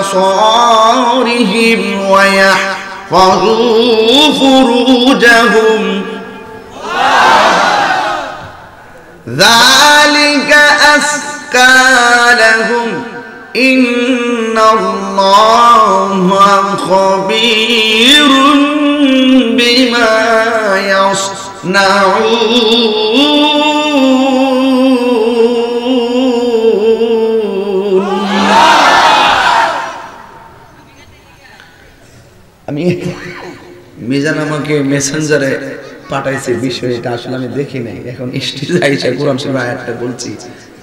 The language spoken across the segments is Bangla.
أبصارهم ويحفظوا فروجهم ذلك أزكى لهم إن الله خبير بما يصنعون আমি মিজান আমাকে মেসেঞ্জারে পাঠাইছে বিষয়, এটা আসলে আমি দেখি নাই। এখন স্টেজে আইসা কোরআন শরীফের আয়াতটা বলছি,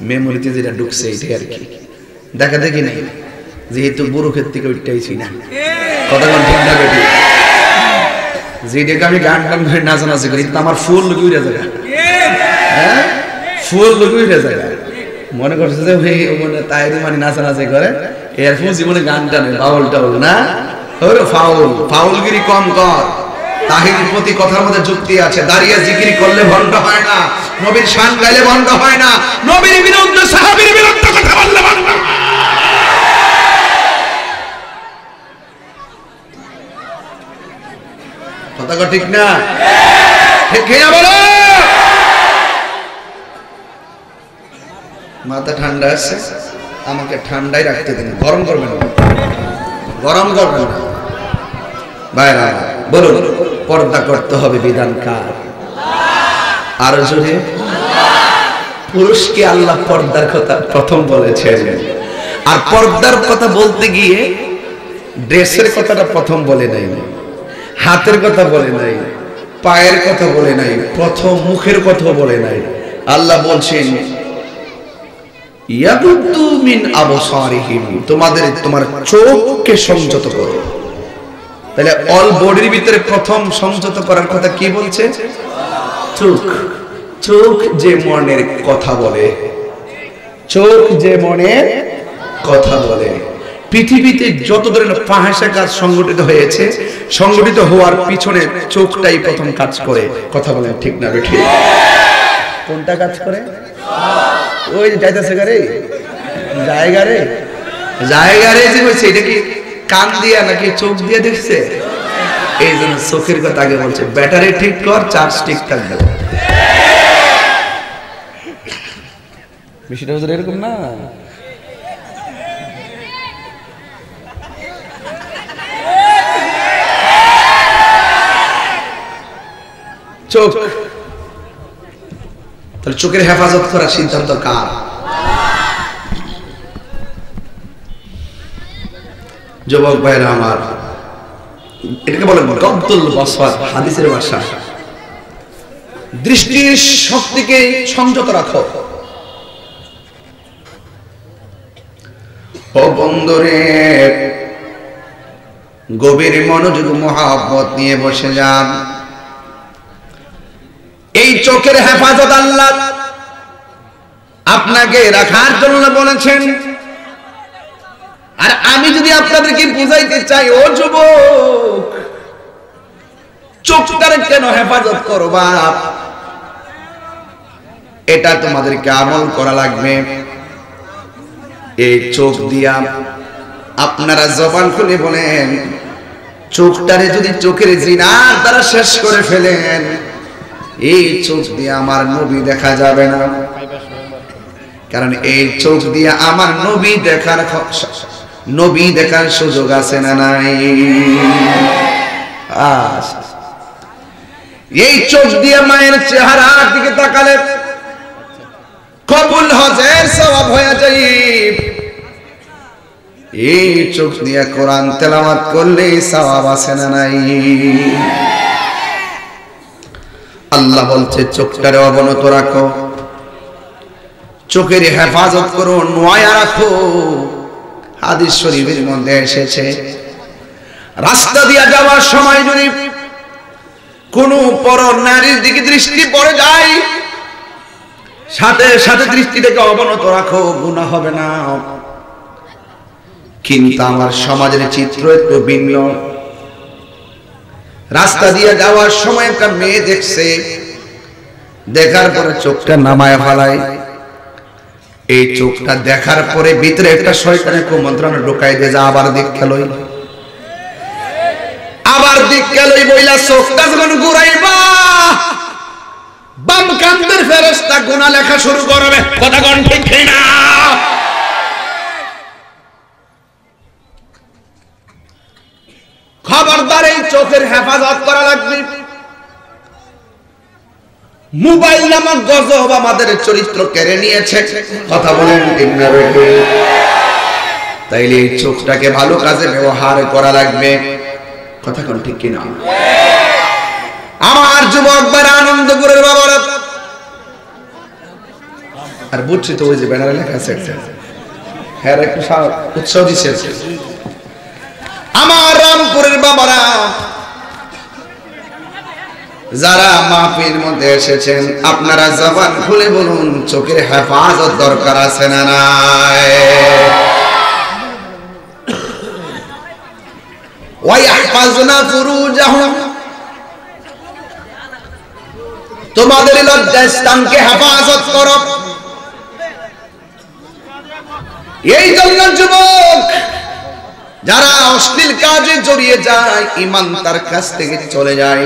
মেমোরিতে যেটা ঢুকছে এটাই আর কি, দেখা দেখি নাই। যেহেতু বুড়ো ক্ষেত থেকে উঠতেইছি না, কথা কোন ঠিক না বেটি, যেটাকে আমি গান গান করে নাচানাচি করি, কিন্তু আমার ফুল লুকিয়ে উড়ে যায়। হ্যাঁ, ফুল লুকিয়ে উড়ে যায়। মনে করছে যে মানে তাইরি মানে নাচানাচি করে, এর ফুল জীবনে গান টানে, বাউল টাউল না, ওরে ফাউল, ফাউলগিরি কম কর। তাহিরির প্রতি কথার মধ্যে যুক্তি আছে। দাঁড়িয়ে জিকির করলে ভণ্ড হয় না, নবীর শান গাইলে ভণ্ড হয় না, নবীর বিরুদ্ধে সাহাবীর বিরুদ্ধে কথা বললে ভণ্ড হয়। কথা ঠিক না? ঠিক কিনা বলো? মাথা ঠান্ডা আছে, আমাকে ঠান্ডাই রাখতে দিন, গরম করবেন না, গরম করবেন না। ভাইরা বলুন, পর্দা করতে হবে বিধান কার? আরো জোরে। পুরুষকে আল্লাহ পর্দার কথা প্রথম বলেছেন, আর পর্দার কথা বলতে গিয়ে ড্রেসের কথাটা প্রথম বলে নাই, হাতের কথা বলে নাই, পায়ের কথা বলে নাই, প্রথম মুখের কথা বলে নাই। আল্লাহ বলছেন ইয়াগুদ্দু মিন আবসারিহিম, তোমার চোখকে সংযত করো। তাহলে অল বডির ভিতরে প্রথম সংযত করার কথা কি বলছে? চোখ। চোখ যে মনের কথা বলে, চোখ যে মনের কথা বলে। পৃথিবীতে যত ধরনের ফাহিশা কাজ সংগঠিত হয়েছে, সংগঠিত হওয়ার পিছনে চোখটাই প্রথম কাজ করে। কথা বলেন ঠিক না ঠিক? কোনটা কাজ করে? ওই যে যাইতেছে গারে, জায়গারে জায়গারে যে হয়েছে, এটা কি কান দিয়া নাকি চোখ দিয়ে দেখছে? এই জন্য চোখের কথা আগে বলছে। ব্যাটারি ঠিক কর, চার্জ ঠিক থাকবে। বিষয়টা বুঝলে এরকম না? চোখ, তাহলে চোখের হেফাজত করার সিদ্ধান্ত কার? যুবক ভাইরা আমার, এটাকে বলে গদ্দুল বসর, হাদিসের ভাষা। দৃষ্টির শক্তিকে সংযত রাখো। ও বন্ধুরে, গভীর মনোযোগ মহব্বত নিয়ে বসে যান। এই চোখের হেফাজত আল্লাহ আপনাকে রাখার জন্য বলেছেন। আর আমি যদি আপনাদেরকে বুঝাইতে চাই, ও যুবক, চোখটারে কেন হেফাজত করবা, এটা তোমাদেরকে আমল করা লাগবে। এই চোখ দিয়া আপনারা জবান খুলে বলেন, চোখটারে যদি চোখের জিনার দ্বারা শেষ করে ফেলেন, এই চোখ দিয়ে আমার নবী দেখা যাবে না। কারণ এই চোখ দিয়ে আমার নবী দেখার সুযোগ আছে না নাই? এই চোখ দিয়ে মায়ের চেহারার দিকে তাকালে কবুল হজের সওয়াব হয়ে যায়। এই চোখ দিয়ে কোরআন তেলাওয়াত করলে সওয়াব আছে না নাই? আল্লাহ বলছে চোখটারে অবনত রাখো, চোখের হেফাজত করো, নয়া রাখো। হাদিস শরীফের মধ্যে এসেছে, রাস্তা দিয়ে যাওয়ার সময় যদি কোনো পর নারীর দিকে দৃষ্টি পড়ে যায়, সাথে সাথে দৃষ্টিটাকে অবনত রাখো, গুনাহ হবে না। কিন্তু আমার সমাজের চিত্র একটু ভিন্ন। রাস্তা দিয়ে যাওয়ার সময় একটা মেয়ে দেখছে, দেখার পরে চোখটা নামায় ফেলায়, এই চোখটা দেখার পরে ভিতরে একটা শয়তানের কুমন্ত্রণা ঢুকাই দিয়ে যা আবার দীক্ষা লই, আবার দীক্ষা লই বইলা চোখটা যখন ঘুরাইবা বাম কান্দের ফেরেশতা গুনাহ লেখা শুরু করবে। কথা কোন ঠিক না? খবরদার এই চোখের হেফাজত করা লাগবে। মোবাইল নামক গজব আমাদের চরিত্র কেড়ে নিয়েছে। কথা বলেন ঠিক না বেঠি? তাইলে এই চোখটাকে ভালো কাজে ব্যবহার করা লাগবে। কথা কোন ঠিক কিনা? আমার যুবক ভাইরা, আনন্দপুরের বাবারা, আর বুঝছি তো ওই যে ব্যানারে লেখা আছে, হ্যাঁ একটু উৎসাহ দিচ্ছে। আমার রামপুরের বাবারা, যারা মাহফিল মধ্যে এসেছেন, আপনারা জবান খুলে বলুন চোখের হেফাজত দরকার আছে না নাই? ওয়াইহফাজনা ফুরুজাহুম, তোমাদের লজ্জাস্থানকে হেফাজত করো। এই জন্য যুবক যারা অশ্লীল কাজে জড়িয়ে যায়, ঈমান তার কাছ থেকে চলে যায়,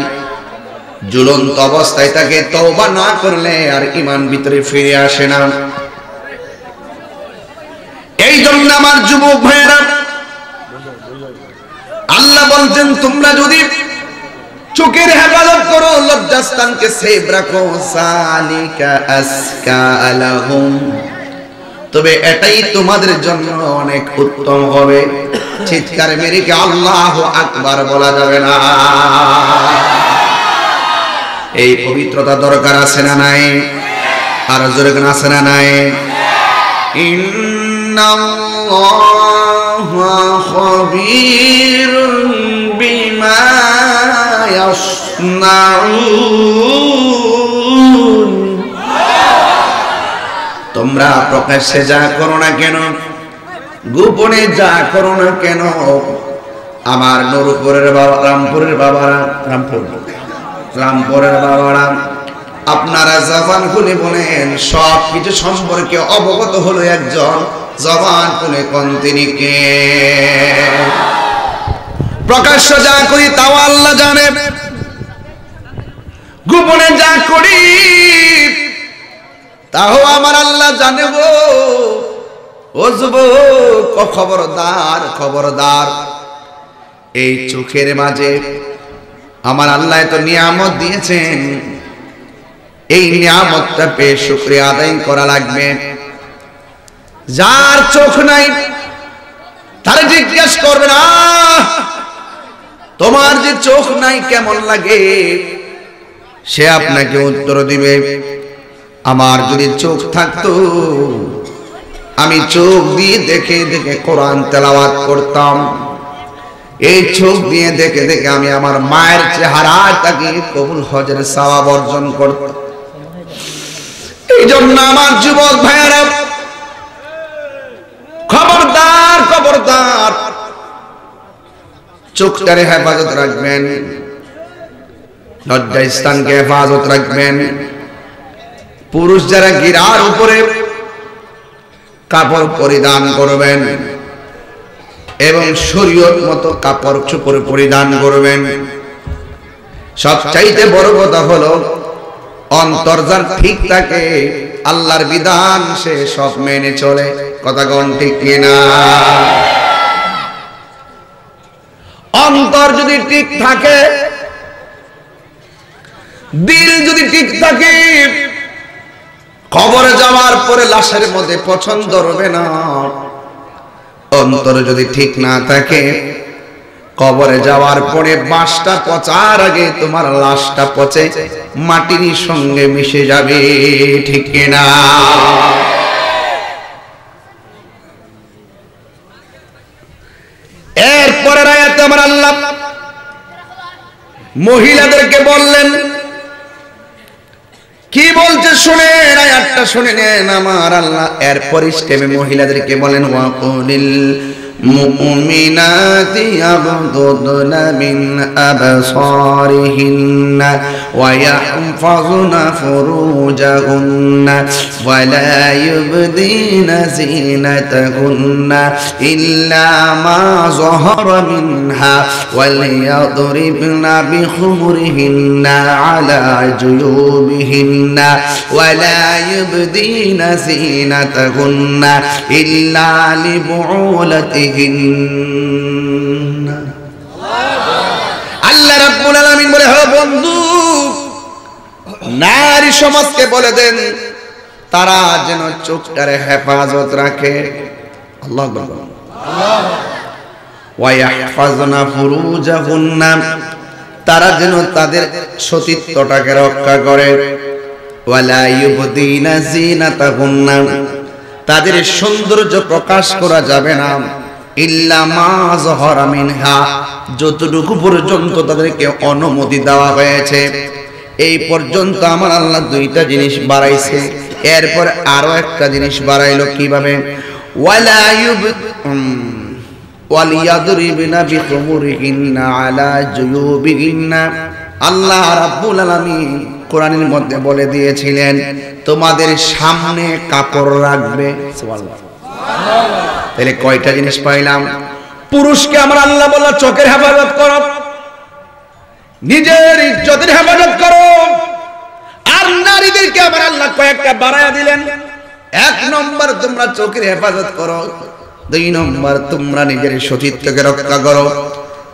ঝুলন্ত অবস্থায় তাকে তওবা না করলে আর ঈমান ভিতরে ফিরে আসে না। এই জন্য আমার যুবক ভাইরা, আল্লাহ বলছেন তোমরা যদি চোখের হেফাজত করো, লজ্জাস্থানকে সেভ রাখো, সালিকা আসকা লাহুম, তবে এটাই তোমাদের জন্য অনেক উত্তম হবে। চিৎকার মেরে কি আল্লাহু আকবার বলা যাবে না? এই পবিত্রতা দরকার আছে না নাই? আর জোরে কোন আছে না নাই? ইন্নাল্লাহু খাবীরুম বিমা ইয়াসনাউন, তোমরা প্রকাশ্যে যা করো না কেন, গোপনে যা করো না কেন, আমার নুরপুরের বাবা, রামপুরের বাবারা, রামপুরের বাবারা, আপনারা জবান খুলে বলেন সব কিছু সম্পর্কে অবগত হলো একজন। জবান খুলে কোন তিনি কে? প্রকাশ্য যা করি তাও আল্লাহ জানে, গোপনে যা করি তাও আমার আল্লাহ জানে গো। ও যুবক, খবরদার খবরদার, এই চোখের মাঝে আমার আল্লাহ এত নিয়ামত দিয়েছেন, এই নিয়ামতটা পেয়ে শুকরিয়া আদায় করা লাগবে। যার চোখ নাই তারে জিজ্ঞেস করবেন, তোমার যে চোখ নাই কেমন লাগে? সে আপনাকে উত্তর দিবে, আমার যদি চোখ থাকতো আমি চোখ দিয়ে দেখে দেখে কোরআন তেলাওয়াত করতাম, এই চোখ দিয়ে দেখে দেখে আমি আমার মায়ের চেহারাটাকে কবুল হজের সওয়াব অর্জন করতাম। এই জন্য আমার যুবক ভাইয়েরা, খবরদার খবরদার, চোখটারে হেফাজত রাখবেন, লজ্জাস্থানকে হেফাজত রাখবেন। পুরুষ যারা গিরার উপরে কাপড় পরিধান করবেন এবং শরীয়ত মতো কাপড় চোপড় পরিধান করবেন। সবচাইতে বড় কথা হলো অন্তর যার ঠিক থাকে, আল্লাহর বিধান সে সব মেনে চলে। কথা কোন ঠিক কিনা? অন্তর যদি ঠিক থাকে, দিল যদি ঠিক থাকে, কবরে যাওয়ার পরে লাশের মধ্যে পছন্দ হবে না। অন্তর যদি ঠিক না থাকে, কবরে যাওয়ার পরে বাঁশটা পচার আগে তোমার লাশটা পচে মাটির সঙ্গে মিশে যাবে। ঠিক কিনা? এরপরের আয়াতে আমার আল্লাহ মহিলাদেরকে বললেন, কি বলছে শুনেন, আয়াতটা শুনে নেন। আমার আল্লাহ এরপর স্টেপে মহিলাদেরকে বলেন, ওয়াকুলিল المؤمنات يغضضن من أبصارهن ويحفظن فروجهن ولا يبدين زينتهن إلا ما ظهر منها وليضربن بخمرهن على جيوبهن ولا يبدين زينتهن إلا لبعولتهن আল্লাহ রাব্বুল আলামিন বলে হে বন্ধু নারী সমাজকে বলে দেন তারা যেন চোখটারে হেফাজত রাখে আল্লাহু আকবার ওয়া ইয়াহফাজনা ফুরুজাহুন্না তারা যেন তাদের সতীত্বটাকে রক্ষা করে ওয়ালা ইউবদিনা যিনাতাহুন্না তাদের সৌন্দর্য প্রকাশ করা যাবে না ইল্লা মা যাহারা মিনহা যতটুকু পর্যন্ত তাদেরকে অনুমতি দেওয়া হয়েছে এই পর্যন্ত আমার আল্লাহ দুইটা জিনিস বাড়াইছে এরপর আরো একটা জিনিস বাড়াইলো কিভাবে ওয়ালা ওয়ালিয়াদরিবিনা বিখুমুরিহিন্না আলা জুয়ুবিহিন্না আল্লাহ রাব্বুল আলামিন কোরআনের মধ্যে বলে দিয়েছিলেন তোমাদের সামনে কাপড় রাখবে সুবহানাল্লাহ তাহলে কয়টা জিনিস পাইলাম পুরুষকে আমার আল্লাহ বলল চোখের হেফাজত করো নিজের ইজ্জতের হেফাজত করো আর নারীদেরকে আমার আল্লাহ কয়েকটা বাড়ায়া দিলেন এক নম্বর তোমরা চোখের হেফাজত করো দুই নম্বর তোমরা নিজের সতীত্বকে রক্ষা করো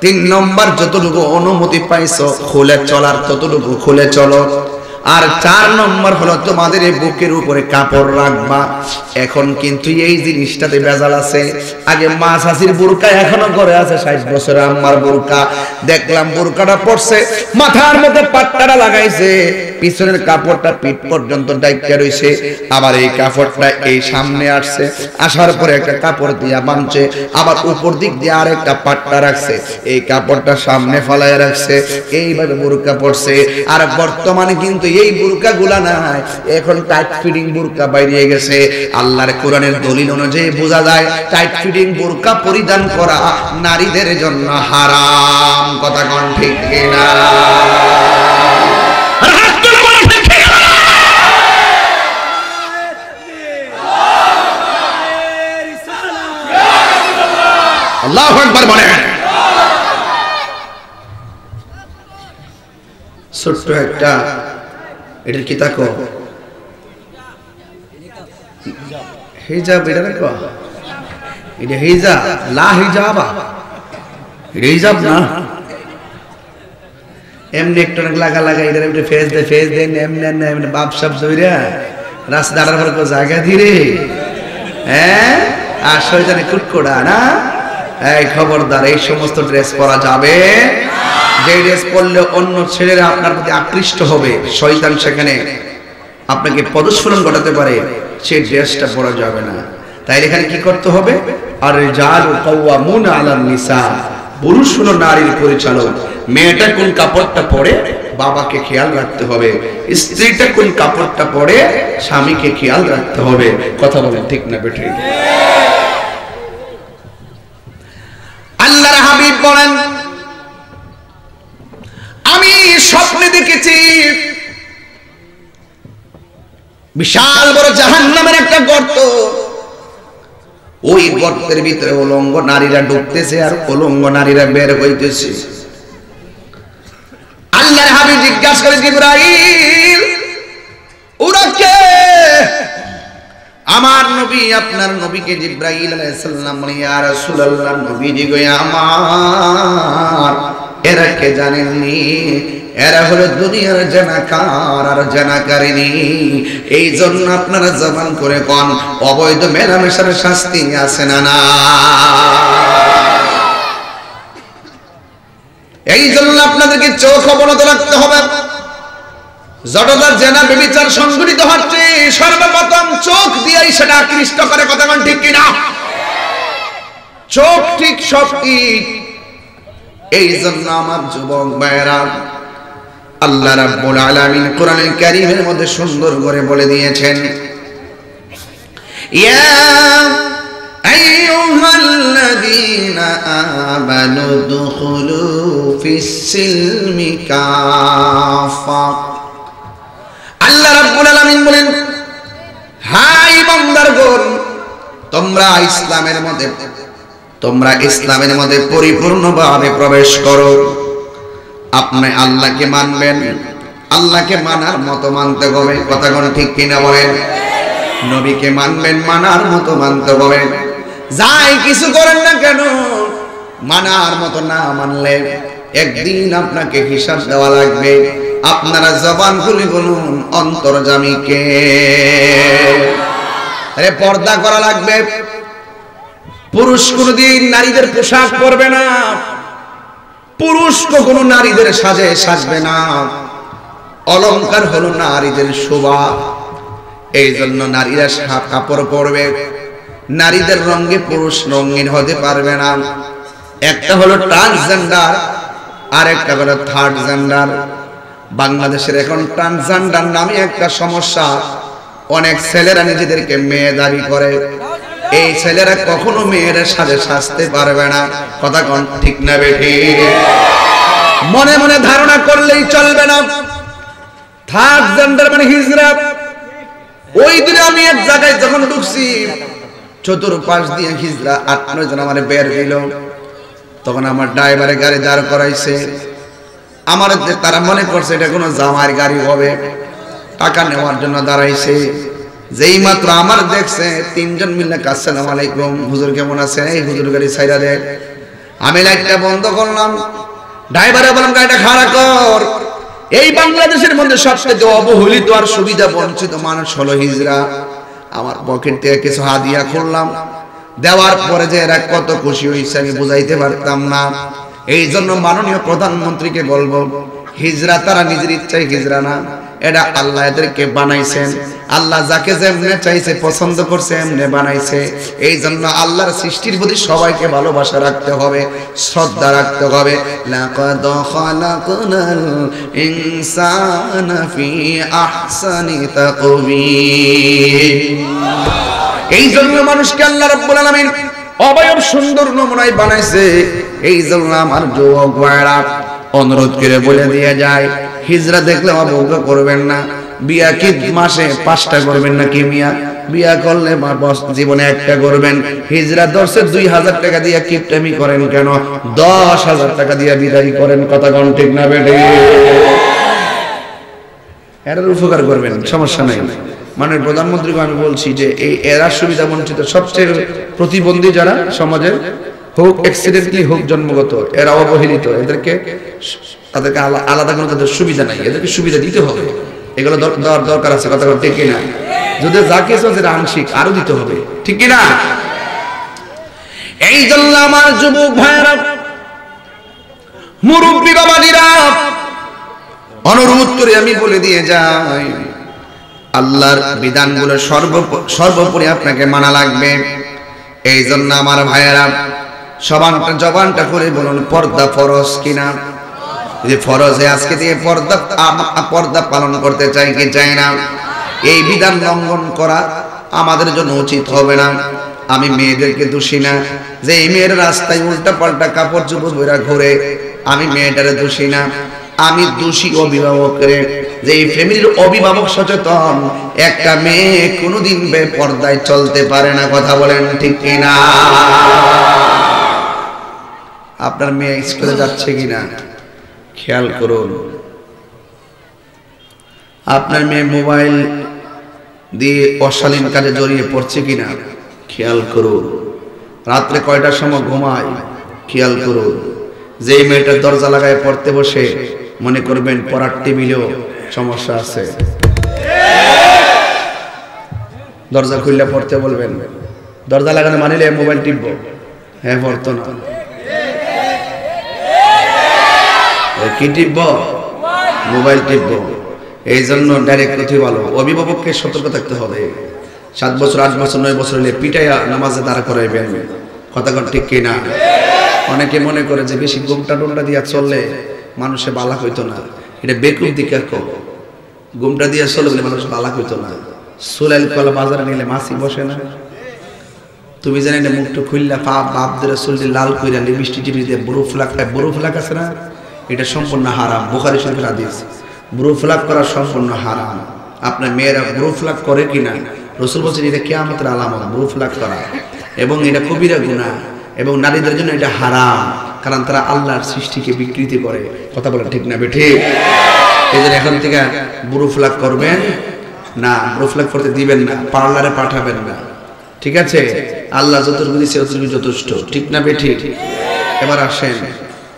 তিন নম্বর যতটুকু অনুমতি পাইছো খুলে চলার ততটুকু খুলে চলো আর চার নম্বর হলো তোমাদের এই বুকের উপরে কাপড় রাখবা এখন কিন্তু এই জিনিসটাতে ভেজাল আছে আগে মা শাশির বুরকা এখনো ঘরে আছে 60 বছরের আম্মার বুরকা দেখলাম বুরকাটা পড়ছে মাথার মধ্যে পাট্টাটা লাগাইছে পিছনের কাপড়টা পিঠ পর্যন্ত ডাইকা রইছে আবার এই কাপড়টা এই সামনে আসছে আসার পরে একটা কাপড় দিয়া বাঁধছে আবার উপর দিক দিয়ে আরেকটা পাট্টা রাখছে এই কাপড়টা সামনে ফলায় রাখছে এইভাবে বুরকা পড়ছে আর বর্তমানে কিন্তু এই বুরকাগুলা নাই এখন টাইট ফিটিং বুরকা বাইরে গেছে আল্লাহর কোরআনের দলিল অনুযায়ী বোঝা যায় টাইট ফিটিং বুরকা পরিধান করা নারীদের জন্য হারাম কথা কোন ঠিক কিনা আল্লাহু আকবার বলেন ছোট্ট একটা এটার কি তাকো হিজাব এটা রাখো এটা হিজাব লা হিজাবা এটা হিজাব না এমনি একটু লাগা এটা এমনি ফেস দেন এমনি বাপ সাপ জইরা রাস্তা দাঁড়ার পর জায়গা ধীরে হ্যাঁ আর শয়তানে কুটকুড়া না এই খবরদার এই সমস্ত ড্রেস পরা যাবে যে ড্রেস পরলে অন্য ছেলেরা আপনার প্রতি আকৃষ্ট হবে শয়তান সেখানে আপনাকে পদস্খলন ঘটাতে পারে সেই ড্রেসটা পরা যাবে না তাই এখানে কি করতে হবে আর রিজালু কাওয়ামুনা আলান নিসা পুরুষ হলো নারীর পরিচালক মেয়েটা কোন কাপড়টা পরে বাবাকে খেয়াল রাখতে হবে স্ত্রীটা কোন কাপড়টা পরে স্বামীকে খেয়াল রাখতে হবে কথা বলেন ঠিক না বেঠিক আল্লাহর হাবিব বলেন আমি স্বপ্নে দেখেছি বিশাল বড় জাহান্নামের একটা গর্ত ওই গর্তের ভিতরে উলঙ্গ নারীরা ঢুকতেছে আর উলঙ্গ নারীরা বের হইতেছে আল্লাহর হাবিব জিজ্ঞাসা করে জিবরাইল ওরা কে আমার নবী আপনার নবীকে জিবরাইল আলাইহিস সালাম বলে ইয়া রাসূলুল্লাহ নবীজি গো আমার এরা কে জানেননি এরা হলো দুনিয়ার জানাকার আর জানাকারিনী এই জন্য আপনারা জবান করে কোন অবৈধ মেলামেশার শাস্তি আছে না না এই জন্য আপনাদেরকে চোখ অবনত রাখতে হবে যতটা জেনা ব্যভিচার সংঘটিত হচ্ছে সর্বপ্রথম চোখ দিয়েই সেটা আকৃষ্ট করে কথা কোন ঠিক কিনা চোখ ঠিক সব ঠিক এই জন্য আমার যুবক ভাইরা আল্লাহ রাব্বুল আলামিন কোরআনুল কারীমের মধ্যে সুন্দর করে বলে দিয়েছেন ইয়া আইয়ুহাল্লাযী আমানু দুখুলু ফিস সিলমি কাফা। আল্লাহ রাব্বুল আলামিন বলেন, হাই ইমানদারগণ, তোমরা ইসলামের মধ্যে পরিপূর্ণভাবে প্রবেশ করো। আপনি আল্লাহকে মানবেন, আল্লাহকে মানার মতো মানতে হবে, কথা কোন ঠিক কিনা বলেন? নবীকে মানবেন, মানার মতো মানতে হবে। যাই কিছু করেন না কেন, মানার মতো না মানলে একদিন আপনাকে হিসাব দেওয়া লাগবে। আপনারা জবান খুলে বলুন, অন্তর্যামী কে? আরে পর্দা করা লাগবে। পুরুষ কোনদিন নারীদের পোশাক পরবে না, পুরুষ কখনো নারীদের সাজে সাজবে না। অলংকার হলো নারীদের শোভা, এই জন্য নারীরা কাপড় পরবে। নারীদের রঙে পুরুষ রঙিন হতে পারবে না। একটা হলো ট্রান্সজেন্ডার, আর একটা হলো থার্ড জেন্ডার। বাংলাদেশের এখন ট্রান্সজেন্ডার নামে একটা সমস্যা। অনেক ছেলেরা নিজেদেরকে মেয়ে দাবি করে। এই ছেলেরা কখনো মেয়ের সাজে সাজতে পারবে না, কথা কোন ঠিক না বেঠিক? মনে মনে ধারণা করলেই চলবে না। থার্ড জেন্ডার মানে হিজড়া। ওই দিনে আমি এক জায়গায় যখন ঢুকছি, চতুর্পাশ দিয়ে হিজড়া 8-9 জন আমার বের দিল। তখন আমার ড্রাইভারে গাড়ি দাঁড় করাইছে। আমার তারা মনে করছে এটা কোনো জামাইয়ের গাড়ি হবে, টাকা নেওয়ার জন্য দাঁড়াইছে। যেই মাত্র আমার দেখছে, 3 জন মিলে, আসসালামু আলাইকুম, হুজুর কেমন আছেন? এই হুজুর গাড়ি ছাইরা দে। আমি লাইটটা বন্ধ করলাম, ড্রাইভারে বললাম গাড়িটা খাড়া কর। এই বাংলাদেশের মধ্যে সবচেয়ে অবহেলিত আর সুবিধা বঞ্চিত মানুষ হলো হিজড়া। আমার পকেট থেকে কিছু হাদিয়া করলাম, দেওয়ার পরে যে এরা কত খুশি হয়েছে আমি বুঝাইতে পারতাম না। এই জন্য মাননীয় প্রধানমন্ত্রীকে বলবো, হিজড়া তারা নিজের ইচ্ছায় হিজড়া না, এটা আল্লাহ এদেরকে বানাইছেন। আল্লাহ যাকে যেমনে চাইছে, পছন্দ করছে, এমনে বানাইছে। এই জন্য আল্লাহর সৃষ্টির প্রতি সবাইকে ভালোবাসা রাখতে হবে, শ্রদ্ধা রাখতে হবে। লাকাদ খালাকনাল ইনসানা ফি আহসানি তাকওয়িম। এই জন্য মানুষকে আল্লাহ রাব্বুল আলামিন অবয়ব সুন্দর নমুনায় বানাইছে। এই জন্য আমার যুবক ভাইরা অনুরোধ করে বলে দিয়ে যায়, হিজড়া দেখলে অবজ্ঞা করবেন না। বিয়া কি মাসে 5টা করবেন নাকি মিয়া? বিয়া করলে জীবনে একটা করবেন। হিজড়া দর্শে 2000 টাকা দিয়ে কিপটামি করেন কেন? 10,000 টাকা দিয়ে বিদায় করেন, কথা কোন ঠিক না বেটে? এর উপকার করবেন, সমস্যা নাই। মানে প্রধানমন্ত্রীকে আমি বলছি যে এই এরা সুবিধা বঞ্চিত, সবচেয়ে প্রতিবন্ধী যারা সমাজে, হোক অ্যাক্সিডেন্টলি হোক জন্মগত, এরা অবহেলিত। তাদেরকে আলাদা কোনো তাদের সুবিধা নাই, এদেরকে সুবিধা দিতে হবে। এগুলো দরকার আছে, কথা ঠিক কিনা? যদি যা কিছু যেটা আংশিক, আরো দিতে হবে, ঠিক কিনা? এই জন্য আমার যুবক ভাইয়েরা, মুরব্বী বাবাজিরা, অনুরোধ করে আমি বলে দিয়ে যাই, আল্লাহর বিধানগুলো সর্বোপরি আপনাকে মানা লাগবে। এই জন্য আমার ভাইয়েরা, জবানটা করে বলুন, পর্দা ফরজ কিনা? যে ফরজে আজকে দিয়ে পর্দা পালন করতে চাই কি চাই না? এই বিধান লঙ্ঘন করা আমাদের জন্য উচিত হবে না। আমি মেয়েদেরকে দোষী না যে এই মেয়ের রাস্তায় উল্টা পাল্টা কাপড় চোপড় পরে ঘুরে, আমি মেয়েটারে দোষী না। আমি দোষী অভিভাবকের, যে এই ফ্যামিলির অভিভাবক সচেতন। একটা মেয়ে কোনোদিন বেপর্দায় চলতে পারে না, কথা বলেন ঠিক কিনা? আপনার মেয়ে স্কুলে যাচ্ছে কিনা খেয়াল করুন। আপনার মেয়ে মোবাইল দিয়ে অশালীন কাজে জড়িয়ে পড়ছে কিনা খেয়াল করুন। রাত্রে কয়টার সময় ঘুমায় খেয়াল করুন। যে মেয়েটা দরজা লাগায় পড়তে বসে, মনে করবেন পড়ার টেবিলেও সমস্যা আছে। দরজা খুললে পড়তে বলবেন, দরজা লাগানো মানিলে মোবাইল টিপবো, হ্যাঁ পড়তো না। কি টিপবো? মোবাইল টিপবো। এই জন্য ডাইরেক্ট কথা ভালো, অভিভাবককে সতর্ক থাকতে হবে। 7 বছর 8 বছর 9 বছর হলে পিটাইয়া নামাজে দাঁড়া করাইবেন, কথা ঠিক কিনা? অনেকে মনে করে যে বেশি ঘুমটা টুমটা দিয়া চললে মানুষে বালা হইতো না, এটা বেকুব দিকে ঘুমটা দিয়া চলে বলে মানুষ বালা হইতো না। সোলাইল কলা বাজারে নিলে মাছি বসে না, তুমি জানি না মুখটা খুললা পাপ বাপদের রাসূলকে লাল কইরা লিপস্টিক টিপি দিয়ে বুরু ফ্লাক আছে না, এটা সম্পূর্ণ হারাম। বুখারী শরীফের হাদিস, বুরু ফ্লাক করা সম্পূর্ণ হারাম। আপনার মেয়েরা বুরু ফ্লাক করে কিনা, রাসূল বলেছেন এটা কিয়ামতের আলামত বুরু ফ্লাক করা, এবং এটা কবিরা গুনাহ, এবং নারীদের জন্য এটা হারাম, কারণ তারা আল্লাহর সৃষ্টিকে বিকৃতি করে। কথা বলেন ঠিক না বেঠিক? এই জন্য এখন থেকে বুরু ফ্লাক করবেন না, বুরু ফ্লাক করতে দিবেন না, পার্লারে পাঠাবেন না, ঠিক আছে? আল্লাহ যতটুকু দিয়েছে ততটুকু যথেষ্ট, ঠিক না বেঠিক? এবার আসেন,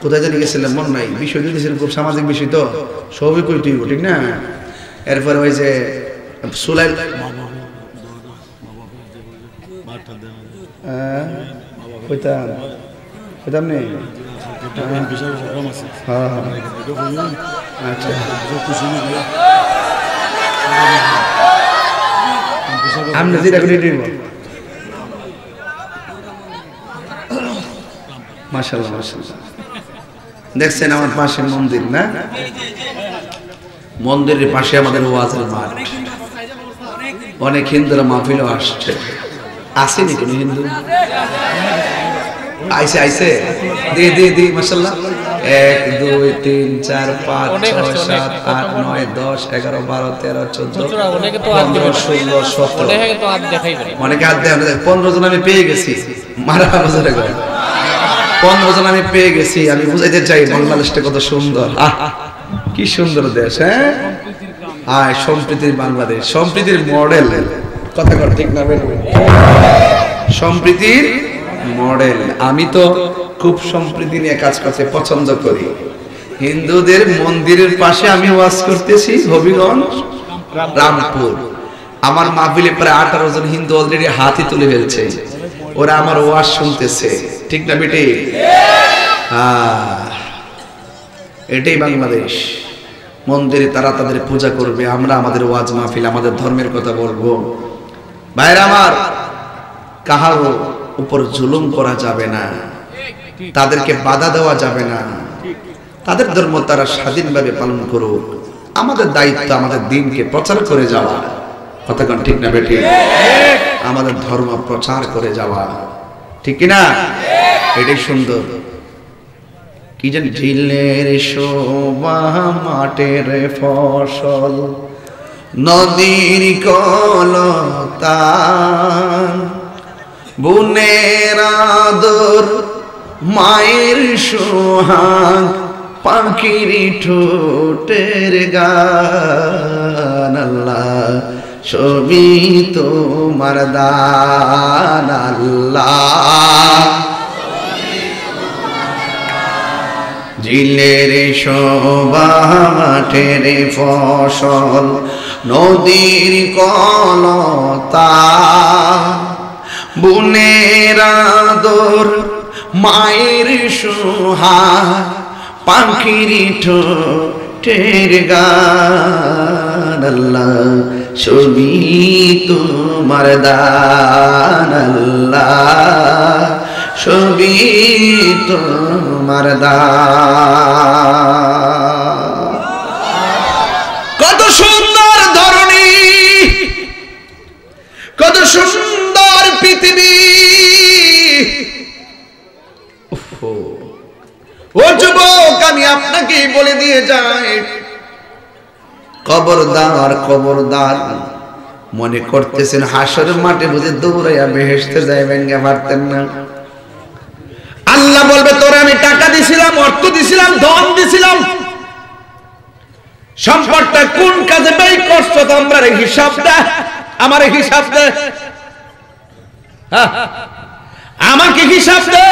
কোথায় জানি গেছিলাম মন নাই, বিষয় দিয়েছিলেন খুব সামাজিক বিষয় তো, সবই কই তুই, ঠিক না? এরপরে ওই যে সুলাইল কইতাম নেই, আচ্ছা আমরা যেটা করি মাশাআল্লাহ মাশাআল্লাহ। দেখছেন আমার পাশে মন্দির না, মন্দিরের পাশে আমাদের ওয়াজের মাঠ, অনেক হিন্দুরা মাহফিলও আসছে। আসেনি কোন হিন্দু? আইসে আইসে দে দে দে মাশাআল্লাহ। 1 2 3 4 5 6 7 8 9 10 11 12 13 14 15 16 17 অনেকে হাত দেয়। 15 জন আমি পেয়ে গেছি, মারা বছরে 15 জন আমি পেয়ে গেছি। আমি বুঝাইতে চাই বাংলাদেশটা কত সুন্দর, কি সুন্দর দেশ। হ্যাঁ, আয় সম্প্রীতির বাংলাদেশ, সম্প্রীতির মডেল। কথা কর ঠিক না? সম্প্রীতির মডেল। আমি তো খুব সম্প্রীতি নিয়ে কাজ করতে পছন্দ করি। হিন্দুদের মন্দিরের পাশে আমি ওয়াজ করতেছি হবিগঞ্জ রামপুর। আমার মাহফিলে প্রায় 18 জন হিন্দু অলরেডি হাতই তুলে ফেলছে, ওরা আমার ওয়াজ শুনতেছে, ঠিক না বেটি? এটাই বাংলাদেশ। মন্দিরে তারা তাদের পূজা করবে, আমরা আমাদের ওয়াজ মাহফিল আমাদের ধর্মের কথা বলবো। ভাইরা আমার, কাহারও উপর জুলুম করা যাবে না, তাদেরকে বাধা দেওয়া যাবে না, তাদের ধর্ম তারা স্বাধীনভাবে পালন করুক। আমাদের দায়িত্ব আমাদের দিনকে প্রচার করে যাওয়া। কথা কোন ঠিক না বেটি? আমাদের ধর্ম প্রচার করে যাওয়া, ঠিক কিনা? এটাই সুন্দর। কি জানি, ঝিলের শোভা মাঠের ফসল, নদীর কলতান, বুনের আদর মায়ের সোহাগ, পাখির ঠোঁটের গান। আল্লাহ সবই তোমার দান, আল্লাহ ঝিলের শোভা মাঠের ফসল, নদীর কলতান, বুনের আদর মায়ের সোহাগ, পাখির ঠোঁটের গান। আল্লাহ সবই তোমার দান, আল্লাহ সবই তোমার দান। কত সুন্দর ধরনী, কত সুন্দর পৃথিবী। ও যুবক, আমি আপনাকে বলে দিয়ে যাই, খবরদার খবরদার। মনে করতেছেন হাসরের মাঠে বুঝে দৌড়াইয়া বেহেশতে যাইবেন, পারতেন না। আল্লাহ বলবে, তোরে আমি টাকা দিছিলাম, অর্থ দিছিলাম, ধন দিছিলাম, সম্পদটা কোন কাজে ব্যয় করছো তো আমার হিসাব দে, আমার হিসাব দে, আমাকে হিসাব দে।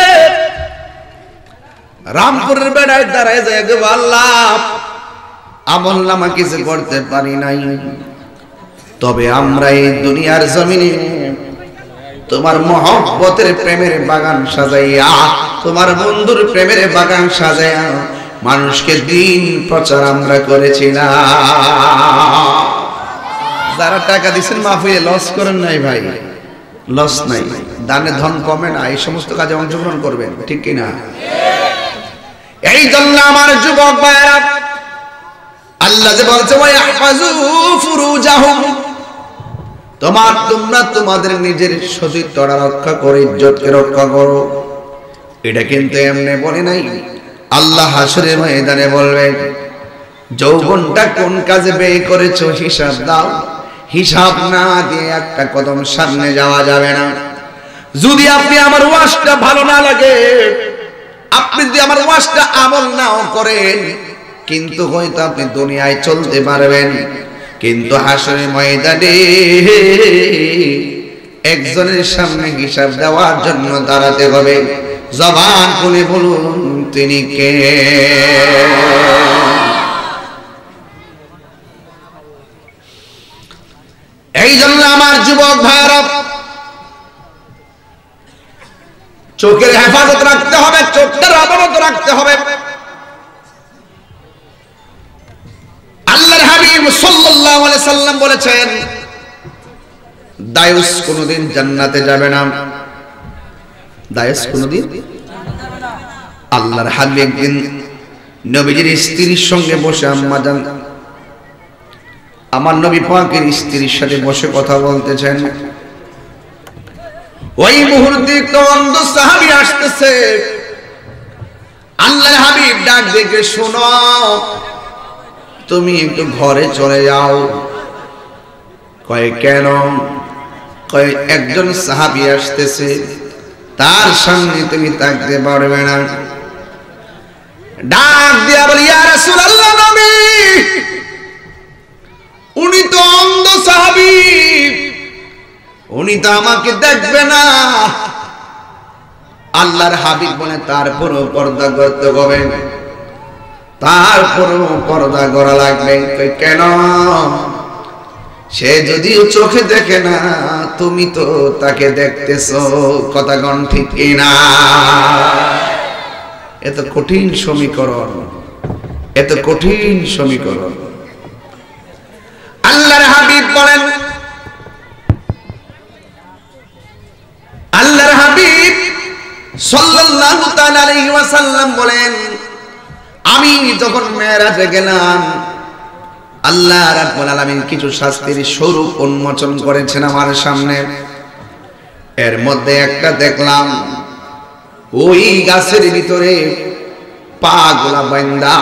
রামপুরের বেড়ায় দাঁড়ায় যায়, আল্লাহ আমল নামা কিছু করতে পারি নাই, তবে আমরা এই দুনিয়ার জমিনে তোমার মহব্বতের প্রেমের বাগান সাজাইয়া, তোমার বন্ধুর প্রেমের বাগান সাজাইয়া মানুষকে দিন প্রচার আমরা করেছিলাম। যারা টাকা দিচ্ছেন মাহফিলে লস করেন নাই ভাই, লস নাই, দানে ধন কমে না, এই সমস্ত কাজে অংশগ্রহণ করবেন, ঠিক কিনা? এই জন্য আমার যুবক ভাইরা, আল্লাহ যে বলছে ওয়াহফাজু ফুরুজাহুম, তোমরা তোমাদের নিজের সতীত্বটা রক্ষা করে ইজ্জতকে রক্ষা করো। এটা কিন্তু এমনি বলে নাই, আল্লাহ হাসরের ময়দানে বলবেন যৌবনটা কোন কাজে ব্যয় করেছো হিসাব দাও। হিসাব না দিয়ে একটা কদম সামনে যাওয়া যাবে না। যদি আপনি আমার ওয়াজটা ভালো না লাগে, আপনি যদি আমার ওয়াজটা আমল নাও করেন, কিন্তু হয়তো আপনি দুনিয়ায় চলতে পারবেন, কিন্তু হাসরের ময়দানে একজনের সামনে হিসাব দেওয়ার জন্য দাঁড়াতে হবে। জবান খুলে বলুন তিনি কে? এই জন্য আমার যুবক ভাইরা চোখের হেফাজত রাখতে হবে, চোখটার আদালত রাখতে হবে। আল্লাহর হাবিব সাল্লাল্লাহু আলাইহি সাল্লাম বলেছেন দায়ুস কোনদিন জান্নাতে যাবে না। দায়ুস কোনদিন আল্লাহর হাবিব একদিন নবীজির স্ত্রীর সঙ্গে বসে, আম্মা জান আমার নবী পাকের স্ত্রীর সাথে বসে কথা বলতেছেন। ওই মুহূর্তে একটা অন্ধ সাহাবী আসতেছে। আল্লাহর হাবিব ডাক দেখে, শোনো তুমি একটু ঘরে চলে যাও। কয় কেন? কয় একজন সাহাবী আসতেছে, তার সামনে তুমি থাকতে পারবে না। ডাক দিয়া বলি, ইয়া রাসূলুল্লাহ, নবী উনি তো অন্ধ সাহাবী, উনি তো আমাকে দেখবে না। আল্লাহর হাবিব বলে তারপরও পর্দা করতে হবে, তারপরও পর্দা করা লাগবে। কেন? সে যদিও চোখে দেখে না, তুমি তো তাকে দেখতেছো। কথা কোন ঠিক না? এত কঠিন সমীকরণ, এত কঠিন সমীকরণ। আল্লাহর হাবিব বলেন, আল্লাহর হাবিব সাল্লাল্লাহু তাআলা আলাইহি ওয়াসাল্লাম বলেন, আমি যখন মেরাজে গেলাম, আল্লাহ রাব্বুল আলামিন কিছু শাস্তির স্বরূপ উন্মোচন করেছেন আমার সামনে। এর মধ্যে একটা দেখলাম, ওই গাছের ভিতরে পা গুলা বাঁধা,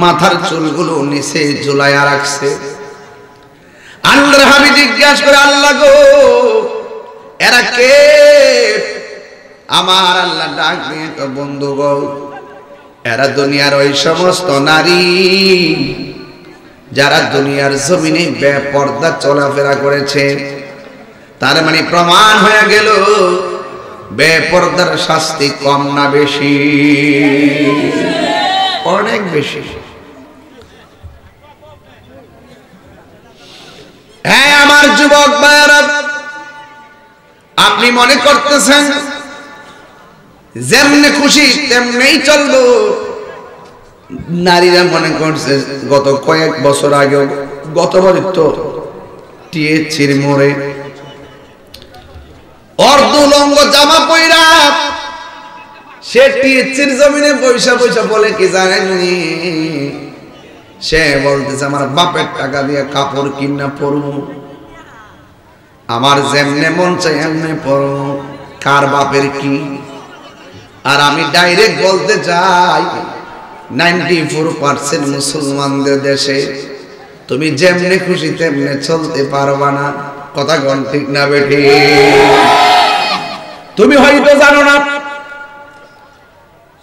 মাথার চুলগুলো নিচে ঝুলাইয়া রাখছে। আল্লাহর হাবিব জিজ্ঞাসা করে, আল্লাহ গো এরা কে? আমার আল্লাহ ডাক দিয়ে তো, বন্ধু গো এরা দুনিয়ার ওই সমস্ত নারী যারা দুনিয়ার জমিনে বেপরদা চলাফেরা করেছে। তার মানে প্রমাণ হয়ে গেল বেপরদার শাস্তি কম না বেশি? অনেক বেশি। হ্যাঁ আমার যুবক ভাইরা, আপনি মনে করতেছেন যেমনে খুশি তেমনেই চলবো। নারীরা মনে করছে গত কয়েক বছর আগে, গতবার তো টিএচির মোড়ে অর্ধলঙ্গ জামা পইরা সে টিএচির জমিনে পয়সা পয়সা বলে কি জানেননি? সে বলতেছে আমার বাপের টাকা দিয়ে কাপড় কিনা পরবো, আমার যেমনে মন চাই এমনে পরবো, কার বাপের কি? আর আমি ডাইরেক্ট বলতে চাই 94% মুসলমানদের দেশে তুমি যেমনে খুশি তেমনে চলতে পারবা না। কথা কোন ঠিক না বেঠি? তুমি হয়তো জানো না,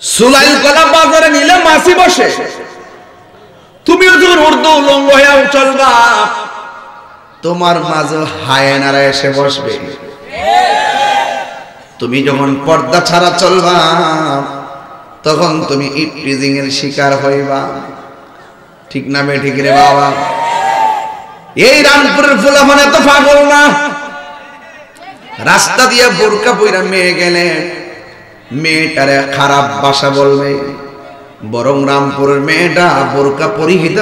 সুলাইল কলা বাজারে নিলে মাছি বসে। তুমি যখন উর্দু উলঙ্গ হয়ে চলবা, তোমার মাঝে হায়েনারা এসে বসবে। তুমি যখন পর্দা ছাড়া চলবা, তখন তুমি ইপটিজিং এর শিকার হইবা। ঠিক না বে ঠিক রে বাবা? এই রামপুরের ফুলাফান এত পাগল না। রাস্তা দিয়ে বোরকা পইরা মেয়ে গেলে মেয়েটারে খারাপ ভাষা বলবে, বরং রামপুরের মেয়েটা বোরকা পরিহিত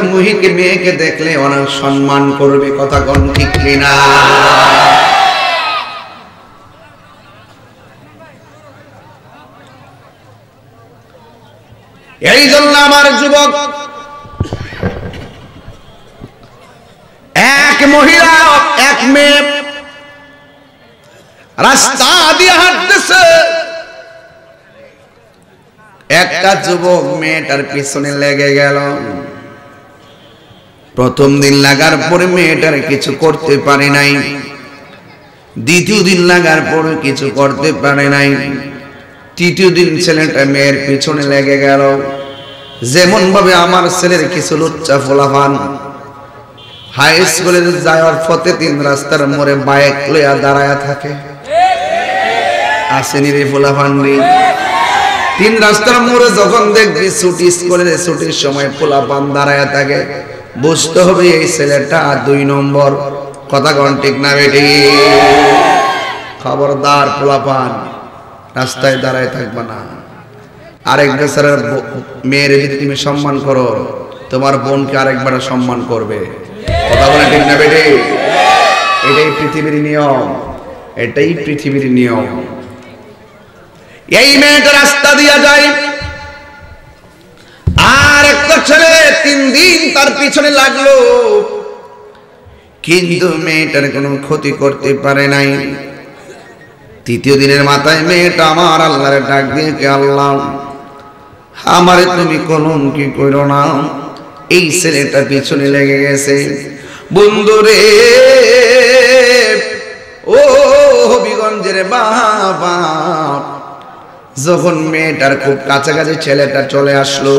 মেয়েকে দেখলে অনেক সম্মান করবে। কথা কোন ঠিক কিনা? এই জন্য আমার যুবক, এক মহিলা এক মেয়ে রাস্তা দিয়ে হাঁটতেছে, একটা যুবক মেয়েটার পিছনে লেগে গেল। প্রথম দিন লাগার পরে মেয়েটার কিছু করতে পারে নাই, দ্বিতীয় দিন লাগার পরে কিছু করতে পারে নাই, তৃতীয় দিন ছেলেটা মেয়ের পিছনে লেগে গেল। যেমন ভাবে আমার ছেলের কিছু লুচ্চা ফোলাফান হাই স্কুলে যাওয়ার পথে 3 রাস্তার মোড়ে বাইক লইয়া দাঁড়ায়া থাকে, আসেনি রে ফোলাফান রে? 3 রাস্তার মোড়ে যখন দেখবি ছুটি, স্কুলের ছুটির সময় ফোলাফান দাঁড়ায়া থাকে, বুঝতে হবে এই ছেলেটা 2 নম্বর। কথা কোন ঠিক না বেটি? খবরদার ফোলাফান, রাস্তায় দাঁড়ায় থাকবা না। আরেক দেশের মেয়ের যদি তুমি সম্মান করো, তোমার বোনকে আরেকবার সম্মান করবে। কথা বলে ঠিক না বেটি? এটাই পৃথিবীর নিয়ম, এটাই পৃথিবীর নিয়ম। এই মেয়েটা রাস্তা দিয়া যায়, আর একটা ছেলে 3 দিন তার পিছনে লাগলো, কিন্তু মেয়েটার কোনো ক্ষতি করতে পারে নাই। তৃতীয় দিনের মাথায় মেয়েটা আমার আল্লাহর ডাক দিয়ে, কে আল্লাহ, আমারে তুমি কলম কি করো না, এই ছেলেটা পিছনে লেগে গেছে। বন্ধুরে, ও হবিগঞ্জের বাবা, যখন মেয়েটার খুব কাছাকাছি ছেলেটা চলে আসলো,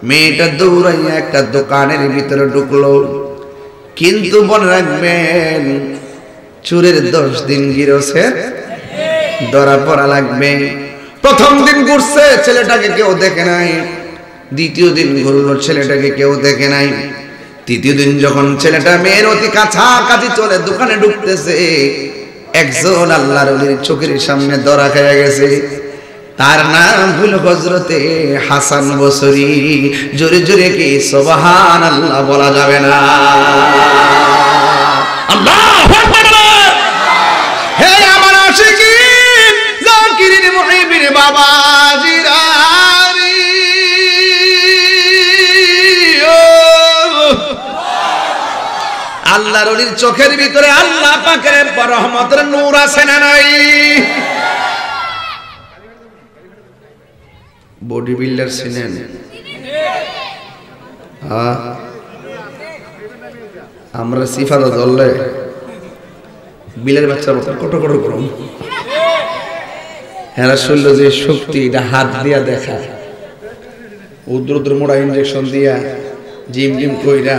মেয়েটা দৌড়াইয়া একটা দোকানের ভিতরে ঢুকলো। কিন্তু মনে রাখবেন, চুরের 10 দিন গিরছে ধরা পড়া লাগবে। প্রথম দিন ঘুরছে, ছেলেটাকে কেউ দেখে নাই। দ্বিতীয় দিন ঘুরলো, ছেলেটাকে কেউ দেখে নাই। তৃতীয় দিন যখন ছেলেটা মেয়ের অতি কাছাকাছি চলে দোকানে ঢুকতেছে, একজন আল্লাহর ওলির চোখের সামনে ধরা খেয়ে গেছে। তার নাম হলো হযরতে হাসান বসরি। জোরে জোরে কি সুবহানাল্লাহ বলা যাবে না? আল্লাহু আকবার। হে আমার আশিকিন, জাকিরিন, মুহিবিন বাবাজিরা, আল্লাহর ওলির চোখের ভিতরে আল্লাহ পাকের রহমতের নূর আছে না নাই? বডি বিল্ডার ছিলেন, আমরা সিফাদা ধরলে বিলের বাচ্চার মতো কটো কটো করুন। এরা শরীর যে শক্তি, এটা হাত দিয়া দেখায়, উদ্র মোড়া ইঞ্জেকশন দিয়া জিম জিম কইরা,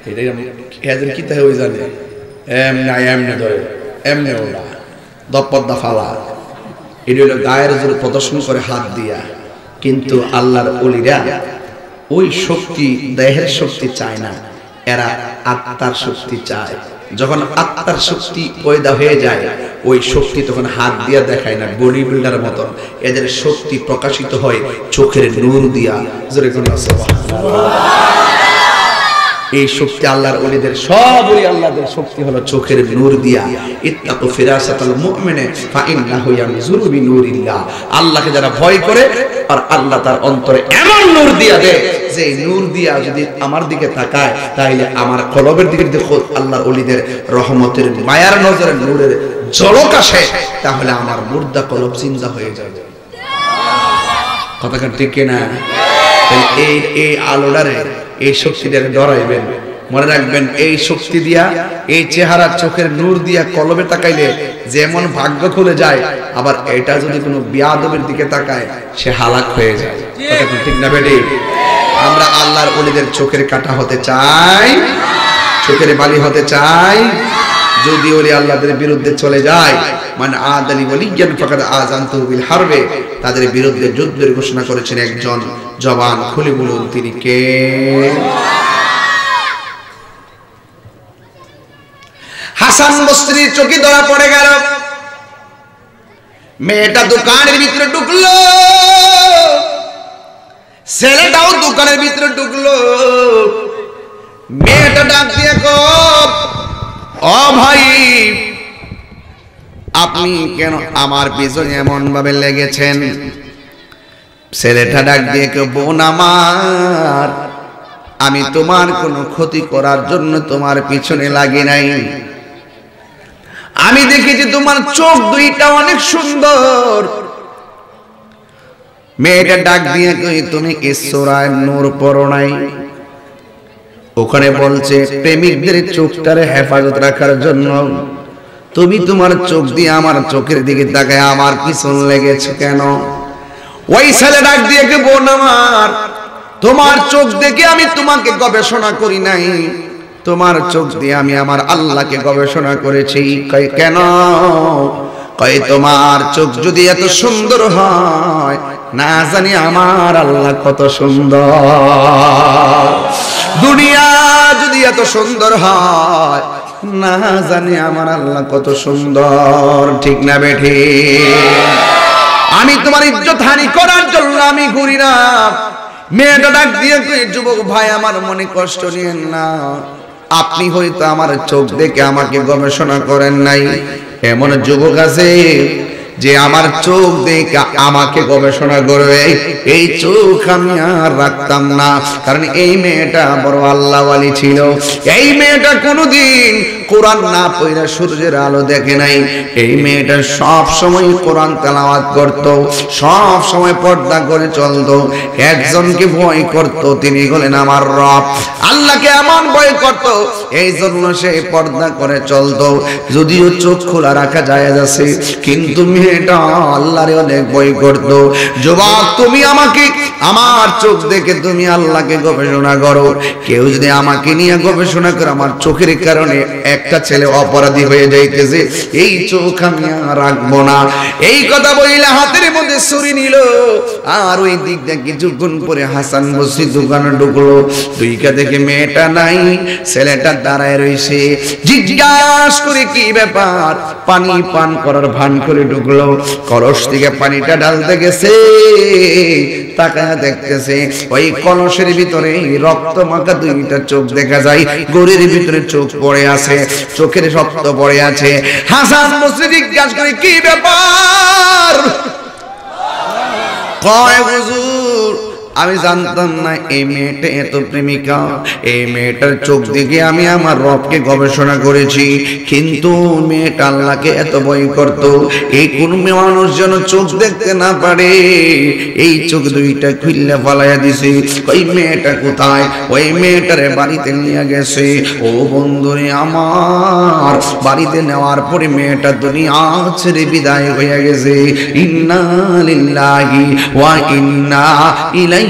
এটা এদের কি তাই হয়ে জানে, এমনি ধরে এমনি ওরা দপ্পদ্দা ফালা, এটা হলো গায়ের জোরে প্রদর্শন করে হাত দিয়া। কিন্তু আল্লাহর ওলিরা ওই শক্তি, দেহের শক্তি চায় না, এরা আত্মার শক্তি চায়। যখন আত্মার শক্তি পয়দা হয়ে যায়, ওই শক্তি তখন হাত দিয়া দেখায় না, বডি বিল্ডারের মতন। এদের শক্তি প্রকাশিত হয় চোখের নূর দিয়া। জোরে কোন এই শক্তি আল্লাহর ওলিদের, সব ওলি আল্লাহদের শক্তি হলো চোখের নূর দিয়া। ইত্তাকু ফিরাসাতাল মুমিনে ফাইন্নাহু ইয়ানজুরু বিনূরিল্লাহ। আল্লাহকে যারা ভয় করে, আর আল্লাহ তার অন্তরে এমন নূর দিয়া দেয়, যে নূর দিয়া যদি আমার দিকে তাকায়, তাইলে আমার কলবের দিকে দেখো আল্লাহর ওলিদের রহমতের মায়ার নজরে নূরের ঝলক আসে, তাহলে আমার মুর্দা কলব জিন্দা হয়ে যাবে। কথাটা ঠিক না? এই আলোটারে, এই শক্তিটারে ডরাইবেন। মনে রাখবেন, এই শক্তি দিয়া, এই চেহারা চোখের নূর দিয়া কলবে তাকাইলে যেমন ভাগ্য খুলে যায়, আবার এটা যদি কোনো বিয়াদবের দিকে তাকায়, সে হালাক হয়ে যায়। কথা ঠিক না বেটি? আমরা আল্লাহর ওলিদের চোখের কাঁটা হতে চাই, চোখের বালি হতে চাই। যদি ওলি আল্লাহদের বিরুদ্ধে চলে যায়, মানে আদালি ওলিয়ান ফাকাদ আযানতুহু বিল হারবে, তাদের বিরুদ্ধে যুদ্ধের ঘোষণা করেছেন একজন। জবান খুলে বলুন, তিনি কে? হাসান বসরির চোখে ধরা পড়ে গেল। মেয়েটা দোকানের ভিতরে ঢুকলো, ছেলেটাও দোকানের ভিতরে ঢুকলো। মেয়েটা ডাক দিয়ে কয়, ও ভাই, আপনি কেন আমার পিছনে এমন ভাবে লেগেছেন? ছেলেটা ডাক দিয়ে কয়, বোন আমার, আমি তোমার কোনো ক্ষতি করার জন্য তোমার পিছনে লাগি নাই, আমি দেখেছি তোমার চোখ দুইটা অনেক সুন্দর। মেয়েটা ডাক দিয়ে কই তুমি কি সূরা নূর পড়ো নাই? ওখানে বলছে প্রেমিকদের চোখটারে হেফাজত রাখার জন্য তুমি তোমার চোখ দিয়ে আমার চোখের দিকে তাকায় আমার পিছন লেগেছে কেন? ওই ছেলে ডাক দিয়ে কে বোন আমার, তোমার চোখ দেখে আমি তোমাকে গবেষণা করি নাই, তোমার চোখ দিয়ে আমি আমার আল্লাহকে গবেষণা করেছি। কয় কেন? কয় তোমার চোখ যদি এত সুন্দর হয় না জানি আমার আল্লাহ কত সুন্দর। দুনিয়া যদি এত সুন্দর হয় না জানি আমার আল্লাহ কত সুন্দর। ঠিক না বেঠি? আমি তোমার ইজ্জত হানি করার জন্য আমি ঘুরি না। মেয়েটা ডাক দিয়ে কই যুবক ভাই আমার মনে কষ্ট নিয়েন না, আপনি হয়তো আমার চোখ দেখে আমাকে গবেষণা করেন নাই। এমন যুবক আছে যে আমার চোখ দেখে আমাকে গবেষণা করবে, এই চোখ আমি আর রাখতাম না। কারণ এই মেয়েটা বড় আল্লাহওয়ালি ছিল। এই মেয়েটা কোনোদিন কোরআন না পড়ে সূর্যের আলো দেখে নাই। এই মেয়েটা সব সময় কোরআন তেলাওয়াত করত, সব সময় পর্দা করে চলত। একজনকে ভয় করত, তিনি হলেন আমার রব। আল্লাহকে এমন ভয় করত, এই জন্য সে পর্দা করে চলত। যদিও চোখ খোলা রাখা যায় আছে, কিন্তু মেয়েটা আল্লাহরে অনেক ভয় করত। যুবক তুমি আমাকে আমার চোখ দেখে তুমি আল্লাহকে গবেষণা করো। কেউ যদি আমাকে নিয়ে গবেষণা করে আমার চোখের কারণে একটা ছেলে অপরাধী হয়ে যাইতেছে, এই চোখ আমি আর রাখবো না। এই কথা বইলে হাতের মধ্যে ছুরি নিল, আর ওই দিক দিয়ে কিছুক্ষণ পরে হাসান বসরি দোকানে ঢুকলো। দুইকা দেখে মেয়েটা নাই, ছেলেটা দাঁড়ায় রয়েছে। জিজ্ঞাসা করে কি ব্যাপার, পানি পান করার ভান করে ঢুকলো। কলস থেকে পানিটা ঢালতে গেছে, তাকায় দেখতেছে ওই কলসের ভিতরে রক্ত মাখা দুইটা চোখ দেখা যায়। গড়ির ভিতরে চোখ পড়ে আছে, চোখের রক্ত পড়ে আছে। হাসান বসরি জিজ্ঞাসা করে কি ব্যাপার? কয় হুজুর আমি জানতাম না এই মেয়েটা এত প্রেমিকা। এই মেয়েটার চোখ দিকে আমি আমার রবকে গবেষণা করেছি, কিন্তু মেয়েটা আল্লাহকে এত ভয় করত। এই কোন মানুষ যেন চোখ দেখতে না পারে, এই চোখ দুইটা খুললে ফালাইয়া দিছে। ওই মেয়েটা কোথায়? ওই মেয়েটারে বাড়িতে নিয়ে গেছে। ও বন্ধুরে আমার, বাড়িতে নেওয়ার পরে মেয়েটা দুনিয়া ছেড়ে বিদায় হয়ে গেছে। ইন্না লিল্লাহি ওয়া ইন্না ইলাইহি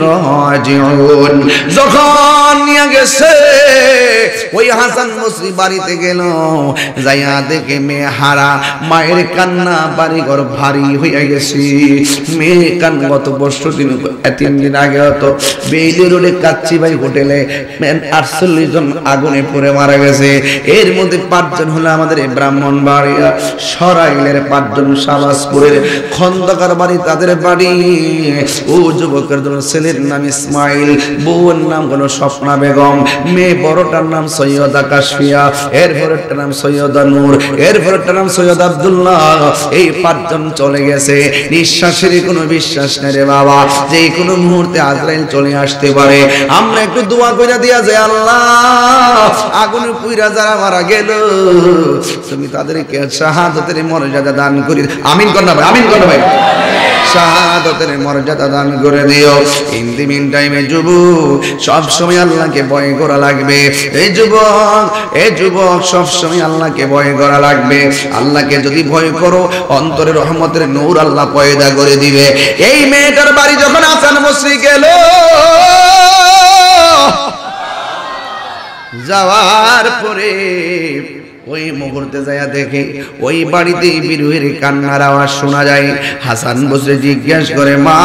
রাজিউন। যখন নিয়ে গেছে ওই হাসান বসরি বাড়িতে গেল, যাইয়া দেখে মেয়ে হারা, মায়ের কান্না বাড়িঘর ভারী হয়ে গেছে। মেয়ে কান গত বছর দিন 3 দিন আগে হতো বেইলি রোডে কাচ্চি ভাই হোটেলে 48 জন আগুনে পড়ে মারা গেছে। এর মধ্যে 5 জন হলো আমাদের এই ব্রাহ্মণবাড়িয়া সরাইলের, 5 জন শাহবাজপুরের খন্দকার বাড়ি তাদের বাড়ি। ও যুবকের ছেলের নাম ইসমাইল, বউয়ের নাম হলো স্বপ্না বেগম, মেয়ে বড়টার নাম সৈয়দা কাশফিয়া, এর পরেরটার নাম সৈয়দা নূর, এর পরেরটার নাম সৈয়দ আব্দুল্লাহ। এই 5 জন চলে গেছে। নিঃশ্বাসের কোনো বিশ্বাস নেই রে বাবা, যে কোনো মুহূর্তে আজরাইল চলে আসতে পারে। আমরা একটু দোয়া কইরা দিয়া যে আল্লাহ আগুনে পুইরা যারা মারা গেল তুমি তাদেরকে শাহাদাতের মর্যাদা দান করি। আমিন কর না ভাই, আমিন কর না ভাই। শাহাদাতের মর্যাদা দান করে দিও। ইন দি মিন টাইমে যুবক সব সময় আল্লাহকে ভয় করা লাগবে। এই যুবক সব সময় আল্লাহকে ভয় করা লাগবে। আল্লাহকে যদি ভয় করো অন্তরে রহমতের নূর আল্লাহ পয়দা করে দিবে। এই মেয়েটার বাড়ি যখন হাসান বসরি গেল, যাওয়ার পরে ওই মুহূর্তে যায়া দেখে ওই বাড়িতে বিরহের কান্নার আওয়াজ শোনা যায়। হাসান বসরি জিজ্ঞাসা করে মা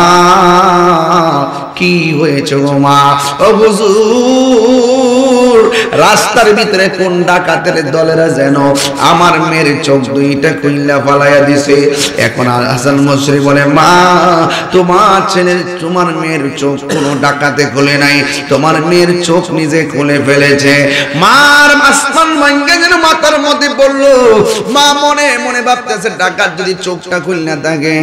কি হয়েছে গো মা? ও হুজুর রাস্তার ভিতরে কোন ডাকাতের দলেরা যেন আমার মেয়ের চোখ দুইটা খুইলা ফালাইয়া দিছে। এখন হাসান বসরি বলে মা তোমার তোমার মেয়ের চোখ কোনো ডাকাতে খুলে নাই, তোমার মেয়ের চোখ নিজে খুলে ফেলেছে। মার আসমান ভাঙ্গা যেন মাথার মধ্যে পড়লো। মা মনে মনে ভাবতেছে ডাকাত যদি চোখটা খুলনা থাকে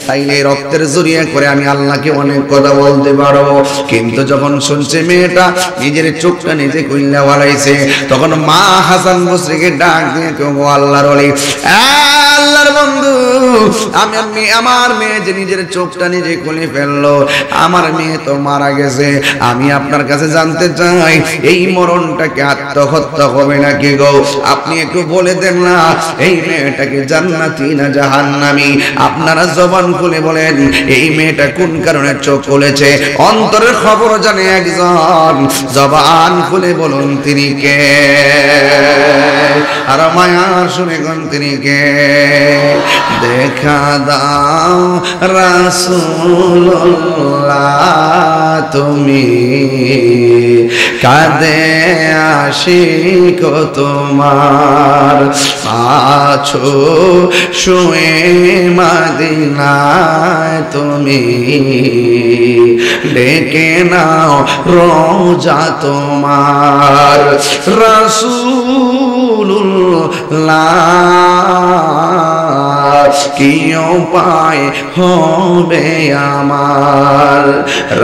তাইলে রক্তের জড়িয়ে করে আমি আল্লাহকে অনেক কথা বলতে পারবো। কিন্তু যখন শুনছে মেয়েটা নিজের চোখটা নিজে খুলনা ওয়ালাইছে তখন মা হাসান বসরিকে ডাক দিয়ে কেউ আল্লাহর ওলি আল্লাহর বন্ধু আমি আমার মেয়ে যে নিজের চোখটা নিজে খুলে ফেললো আমার মেয়ে তো মারা গেছে আমি আপনার কাছে জানতে চাই এই মরণটাকে আত্মহত্যা হবে নাকি গো আপনি একটু বলে দেন না এই মেয়েটাকে জান্নাতি না জাহান্নামী আপনারা জবান খুলে বলেন এই মেয়েটা কোন কারণে চোখ খুলেছে অন্তরের খবর জানে একজন জবান খুলে বলুন তিনি কে আর মায়ার শুনে গন তিনি কে দেখা দাও রাসূলুল্লাহ তুমি কাঁদে আশিক তোমার আছো শুয়ে মদিনায় তুমি ডেকে নাও রোজা তোমার রাসূলুল্লাহ কি উপায় হবে আমার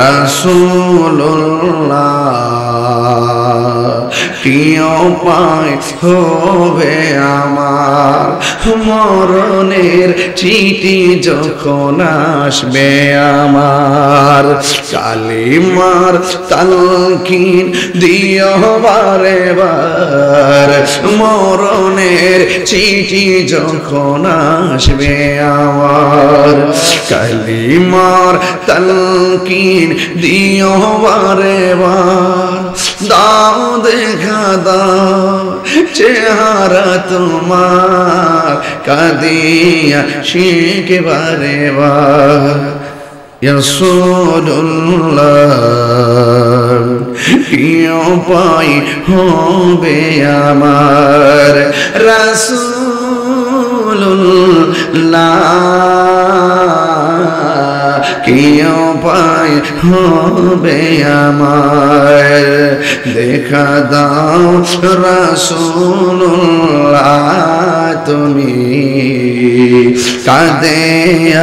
রাসূলুল্লাহ কি উপায় হবে আমার মরণের চিঠি যখন আসবে আমার কালিমার তালকিন দিও বারে বার মরণের চিঠি যখন আসবে আমার কালিমার তালকিন দিও বারে বার দাও দেখা দাও চেহারা তোমার কাদিয়া শিখে বারে বার রাসূলুল্লাহ কি উপায় হবে আমার রাসূলুল্লাহ কি উপায় হবে আমার দেখা দাও রাসূলুল্লাহ তুমি কাঁদে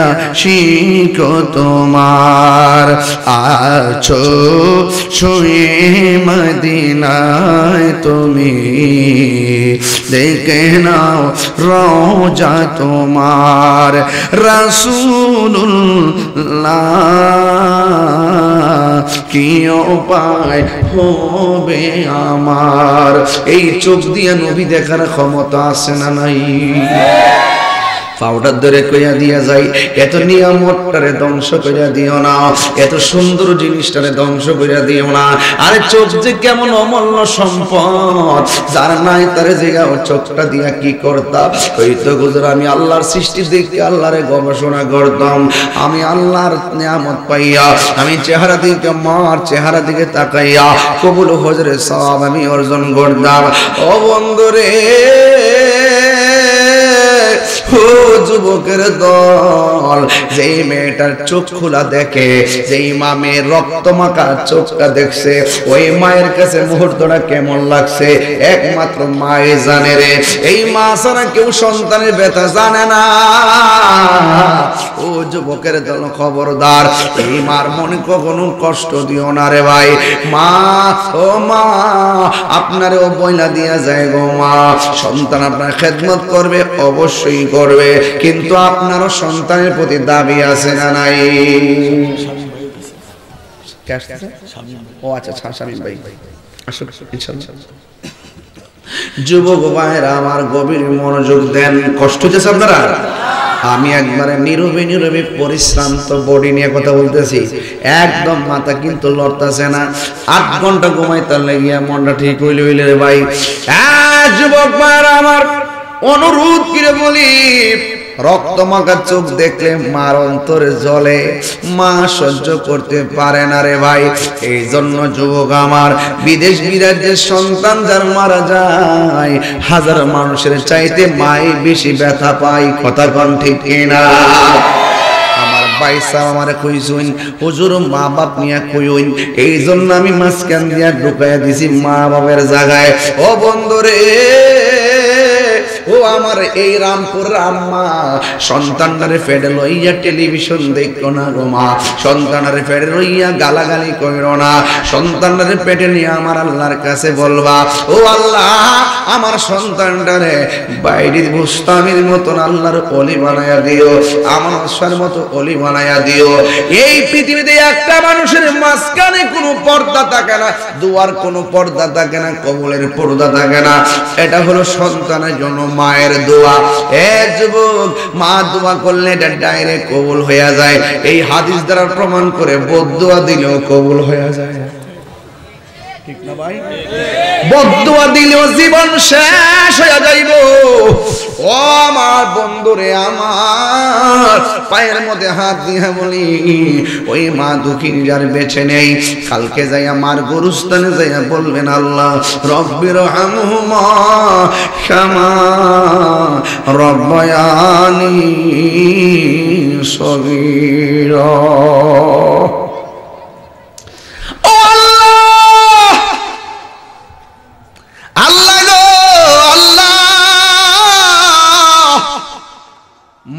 আশিক তোমার আছো শুয়ে মদিনায় তুমি দেখে নাও রোজা তোমার রাসূলুল্লাহ কি উপায় হবে আমার এই চোখ দিয়ে নবী দেখার ক্ষমতা আছে না নাই পাউডার ধরে কইয়া দিয়া যাই এত নিয়ামতটারে ধ্বংস কইরা দিও না এত সুন্দর জিনিসটারে ধ্বংস কইরা দিও না আরে চোখ যে কেমন অমূল্য সম্পদ যার নাই তারে জায়গা চোখটা দিয়া কি করতাম কইতো গুজর আমি আল্লাহর সৃষ্টি দেখে আল্লাহরে গবেষণা করতাম আমি আল্লাহর নিয়ামত পাইয়া আমি চেহারা দিকে মার চেহারা দিকে তাকাইয়া কবুল হজরে সওয়াব আমি অর্জন করতাম ও বন্ধুরে ও যুবকের দল যেই মেয়েটার চোখ খোলা দেখে যেই মা মেয়ের রক্ত মাখা চোখটা দেখছে ওই মায়ের কাছে মুহূর্তটা কেমন লাগছে একমাত্র মাই জানে রে এই মা ছাড়া কেউ সন্তানের ব্যথা জানে না ও যুবকের দল খবরদার এই মার মনে কখনো কষ্ট দিও না রে ভাই মা ও মা আপনারে ও বইলা দিয়া যায় গো মা সন্তান আপনার খেদমত করবে অবশ্যই করবে কিন্তু আপনারও সন্তানের প্রতি দাবি আছে না নাই ও আচ্ছা শামীম ভাই আসুন ইনশাআল্লাহ যুবক ভাইরা আমার গভীর মনোযোগ দেন কষ্ট হচ্ছে আপনারা আমি একবারে নীরবে নীরবে পরিশ্রান্ত বডি নিয়ে কথা বলতেছি একদম মাথা কিন্তু লড়তাছে না 8 ঘন্টা ঘুমাইতে লাগিয়া মনটা ঠিক হইলে হইলে রে ভাই যুবক ভাইরা আমার অনুরোধ করে বলি রক্ত মাখা চোখ দেখলে মার অন্তরে জ্বলে মা সহ্য করতে পারে না রে ভাই এই জন্য যুবক আমার বিদেশ বিরাজ্যের সন্তান যার মারা যায় হাজার মানুষের চাইতে মাই বেশি ব্যথা পায় কথা কোন ঠিক কিনা আমার ভাইসা আমারে কইছুন হুজুর মা বাপ নিয়া কইউন এই জন্য আমি মাঝখান দিয়া ঢুকাইয়া দিছি মা বাবার জায়গায় ও বন্ধুরে ও আমার এই রামপুরের আম্মা সন্তানটারে ফেডে লইয়া টেলিভিশন দেখো না গো মা, সন্তানটারে ফেডে লইয়া গালাগালি কইরো না, সন্তানটারে পেটে নিয়ে আমার আল্লাহর কাছে বলবা, ও আল্লাহ আমার সন্তানটারে বাইরের বুস্তামির মতন আল্লাহর ওলি বানায়া দিও, আমার আশার মতো ওলি বানায়া দিও। এই পৃথিবীতে একটা মানুষের মাঝখানে কোনো পর্দা থাকে না, দুয়ার কোনো পর্দা থাকে না, কবুলের পর্দা থাকে না, এটা হলো সন্তানের জন্য মায়ের দোয়া। এ যুবক, মা দোয়া করলে এটা ডাইরেক্ট কবুল হয়ে যায়। এই হাদিস দ্বারা প্রমাণ করে বদদোয়া দিলেও কবুল হয়ে যায়, ঠিক না ভাই? বদদোয়া দিলেও জীবন শেষ হয়ে যাইব। ও আমার বন্ধুরে, আমার পায়ের মধ্যে হাত দিয়ে বলি, ওই মা দুঃখী যার বেছে নেই, কালকে যাইয়া মার গরুস্থানে যাইয়া বলবেন, আল্লাহ রব্বির হামহুমা কামা রব্বায়ানি সগীরা।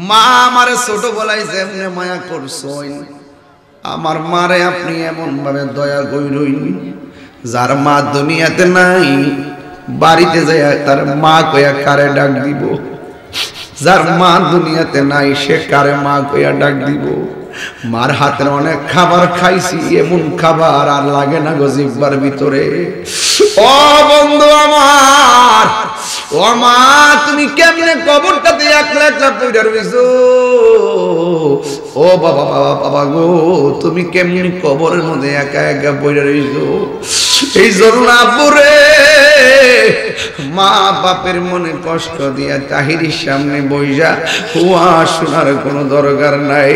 মা আমারে ছোট বলাই যেমনে মায়া করছই, আমার মারে আপনি এমন ভাবে দয়া কইরইন, যার মা দুনিয়াতে নাই বাড়িতে যায় তার মা কইয়া কারে ডাক দিব, যার মা দুনিয়াতে নাই সে কারে মা কইয়া ডাক দিব। মার হাতের অনেক খাবার খাইছি, এমন খাবার আর লাগে না গো জিহ্বার ভিতরে। ও বন্ধু আমার, ও মা তুমি কেমনে কবরটাতে একলা একলা পইড়া রইছো? ও বাবা বাবা বাবা গো, তুমি কেমনে কবরের মধ্যে একা একা পইড়া রইছো? এই জন্য আব্বুরে, মা বাপের মনে কষ্ট দিয়া তাহিরির সামনে বইসা হুয়া শোনার কোনো দরকার নাই।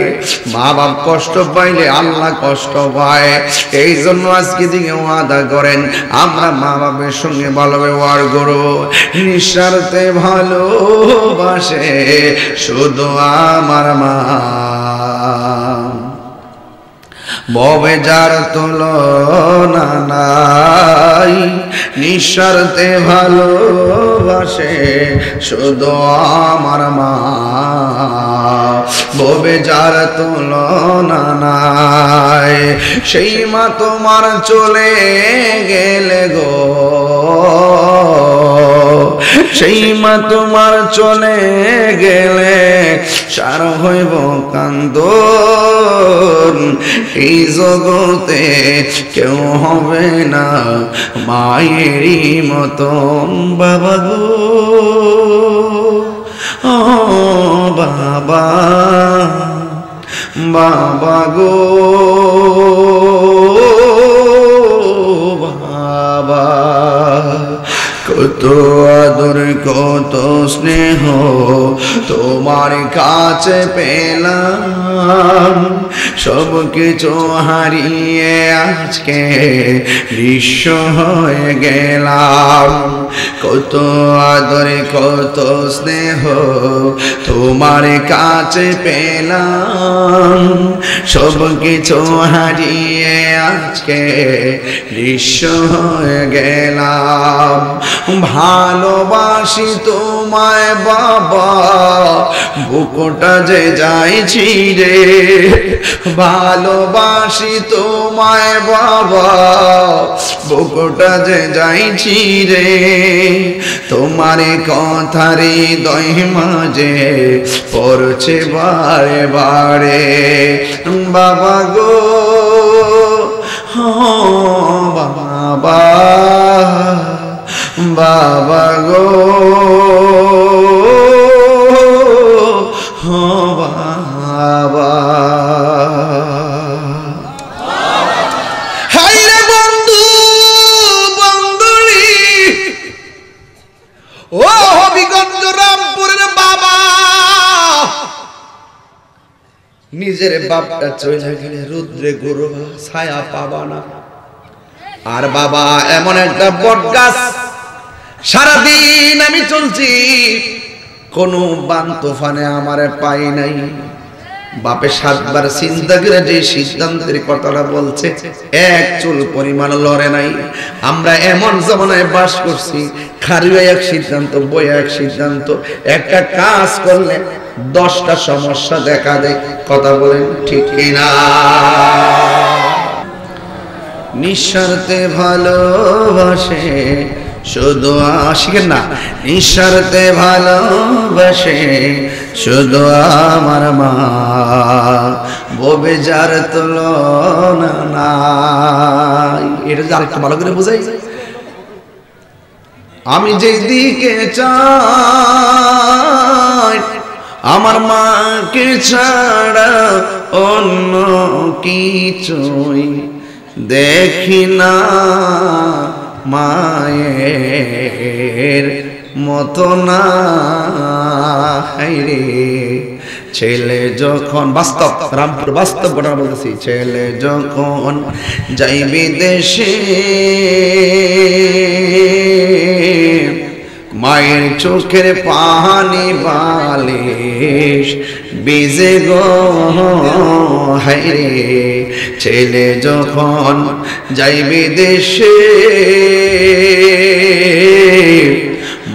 মা বাপ কষ্ট পাইলে আল্লাহ কষ্ট পায়। এই জন্য আজকে দিকে ওয়াদা করেন, আমরা মা বাপের সঙ্গে ভালো ব্যবহার করব, নিঃস্বার্থে ভালোবাসে শুধু আমার মা। ববে যার তুলনা নাই, নিঃস্বার্থে ভালোবাসে শুধু আমার মা। ববে যার তুলনা নাই, সেই মা তোমার চলে গেলে গো, সেই মা তোমার চলে গেলে সার হইব কান্দন। এই জগতে কেউ হবে না মায়েরই মতন। বাবা গো, ও বাবা, বাবা গো, বাবা। কত আদর কত স্নেহ তোমার কাছে পেলাম, সব কিছু হারিয়ে আজকে নিঃস্ব হয়ে গেলাম। কত আদর কত স্নেহ তোমার কাছে পেলাম, সব কিছু হারিয়ে আজকে নিঃস্ব হয়ে গেলাম। ভালোবাসি তোমায় বাবা, বুকটা যে যাইছি রে। ভালোবাসি তোমায় বাবা, বুকটা যে যাইছি রে। তোমারে কথারে হৃদয় মাঝে পড়ছে বারে বারে। বাবা গো, বাবা, বাবা গো, বাবা। হাইরে বন্ধু, বন্ধুরি, ও হবিগঞ্জ রামপুরের বাবা, নিজের বাপটা চলে গেলে রুদ্রে গরুবা ছায়া পাবা না। আর বাবা এমন একটা বট গাছ, সারাদিন আমি চলছি, কোনো বান তুফানে আমারে পাই নাই। বাপে 7 বার চিন্তা করে যে সিদ্ধান্তের কথাটা বলছে এক চুল পরিমাণ লড়ে নাই। আমরা এমন জমানায় বাস করছি, খারিও এক সিদ্ধান্ত, বইয়া এক সিদ্ধান্ত। একটা কাজ করলে 10টা সমস্যা দেখা দেয়। কথা বলেন ঠিক কিনা? নিঃস্বার্থে ভালোবাসে শুধু আশিকের না, নিঃস্বার্থে ভালোবাসে শুধু আমার মা, ববে যার তুলনা নাই। এটা যে আরেকটু ভালো করে বুঝাই, আমি যেদিকে চাই আমার মাকে ছাড়া অন্য কিছুই দেখি না, মায়ের মতো না। রে ছেলে যখন, বাস্তব রামপুর বাস্তব ঘটনা বলতেছি, ছেলে যখন যাইবি দেশে মায়ের চোখের পানি বালিশ বিজে গো হায়রে, ছেলে যখন যাইবি দেশে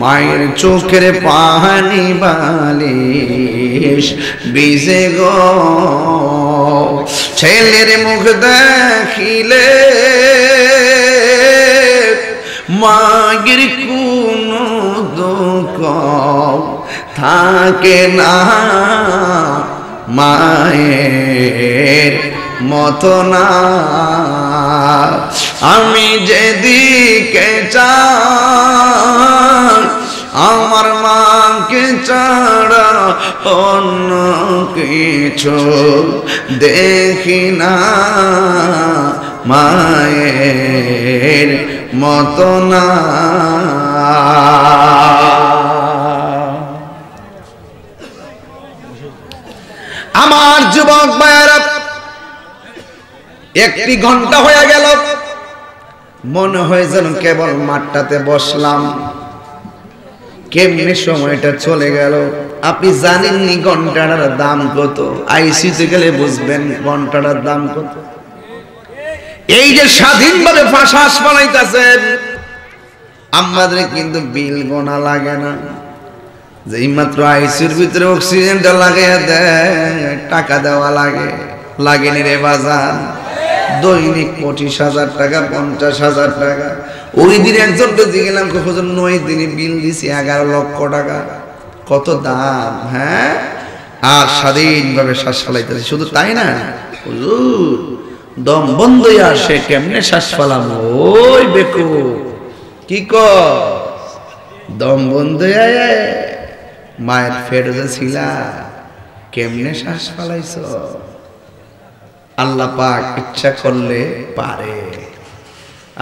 মায়ের চোখের পানি বালিশ বিজে গো, ছেলের মুখ দেখিলে মায়ের কোনো দুঃখ থাকে না, মায়ের মতো না। আমি যেদিকে চাই আমার মাকে ছাড়া অন্য কিছু দেখি না, মায়ের মতো না। আমার যুবক ভাইয়েরা, 1 ঘন্টা হয়ে গেল, মনে হয় যেন কেবল মাঠটাতে বসলাম, কেমনে সময়টা চলে গেল। আপনি জানেননি ঘন্টাটার দাম কত? আইসিতে গেলে বুঝবেন ঘন্টাটার দাম কত। এই যে স্বাধীনভাবে ফাঁস বানাইতেছেন, আমাদের কিন্তু বিল গোনা লাগে না। যেই মাত্র আইসির ভিতরে অক্সিজেনটা লাগাইয়া দেয় টাকা দেওয়া লাগে, লাগেনি রে বাজান। দৈনিক 25,000 টাকা, 50,000 টাকা। ওই দিন একজনকে জিগেলাম, হুজুর 9 দিনে বিল দিছি 11 লক্ষ টাকা। কত দাম! হ্যাঁ, আর স্বাধীনভাবে শ্বাস ফেলাইতেছি। শুধু তাই না হুজুর, দম বন্ধ আসে, কেমনে শ্বাস ফেলাম? ওই বেকু কি কর, দম বন্ধ মায়ের ফেরোজা ছিলা, কেমনে শ্বাস ফেলাইছ? আল্লাহ পাক ইচ্ছা করলে পারে।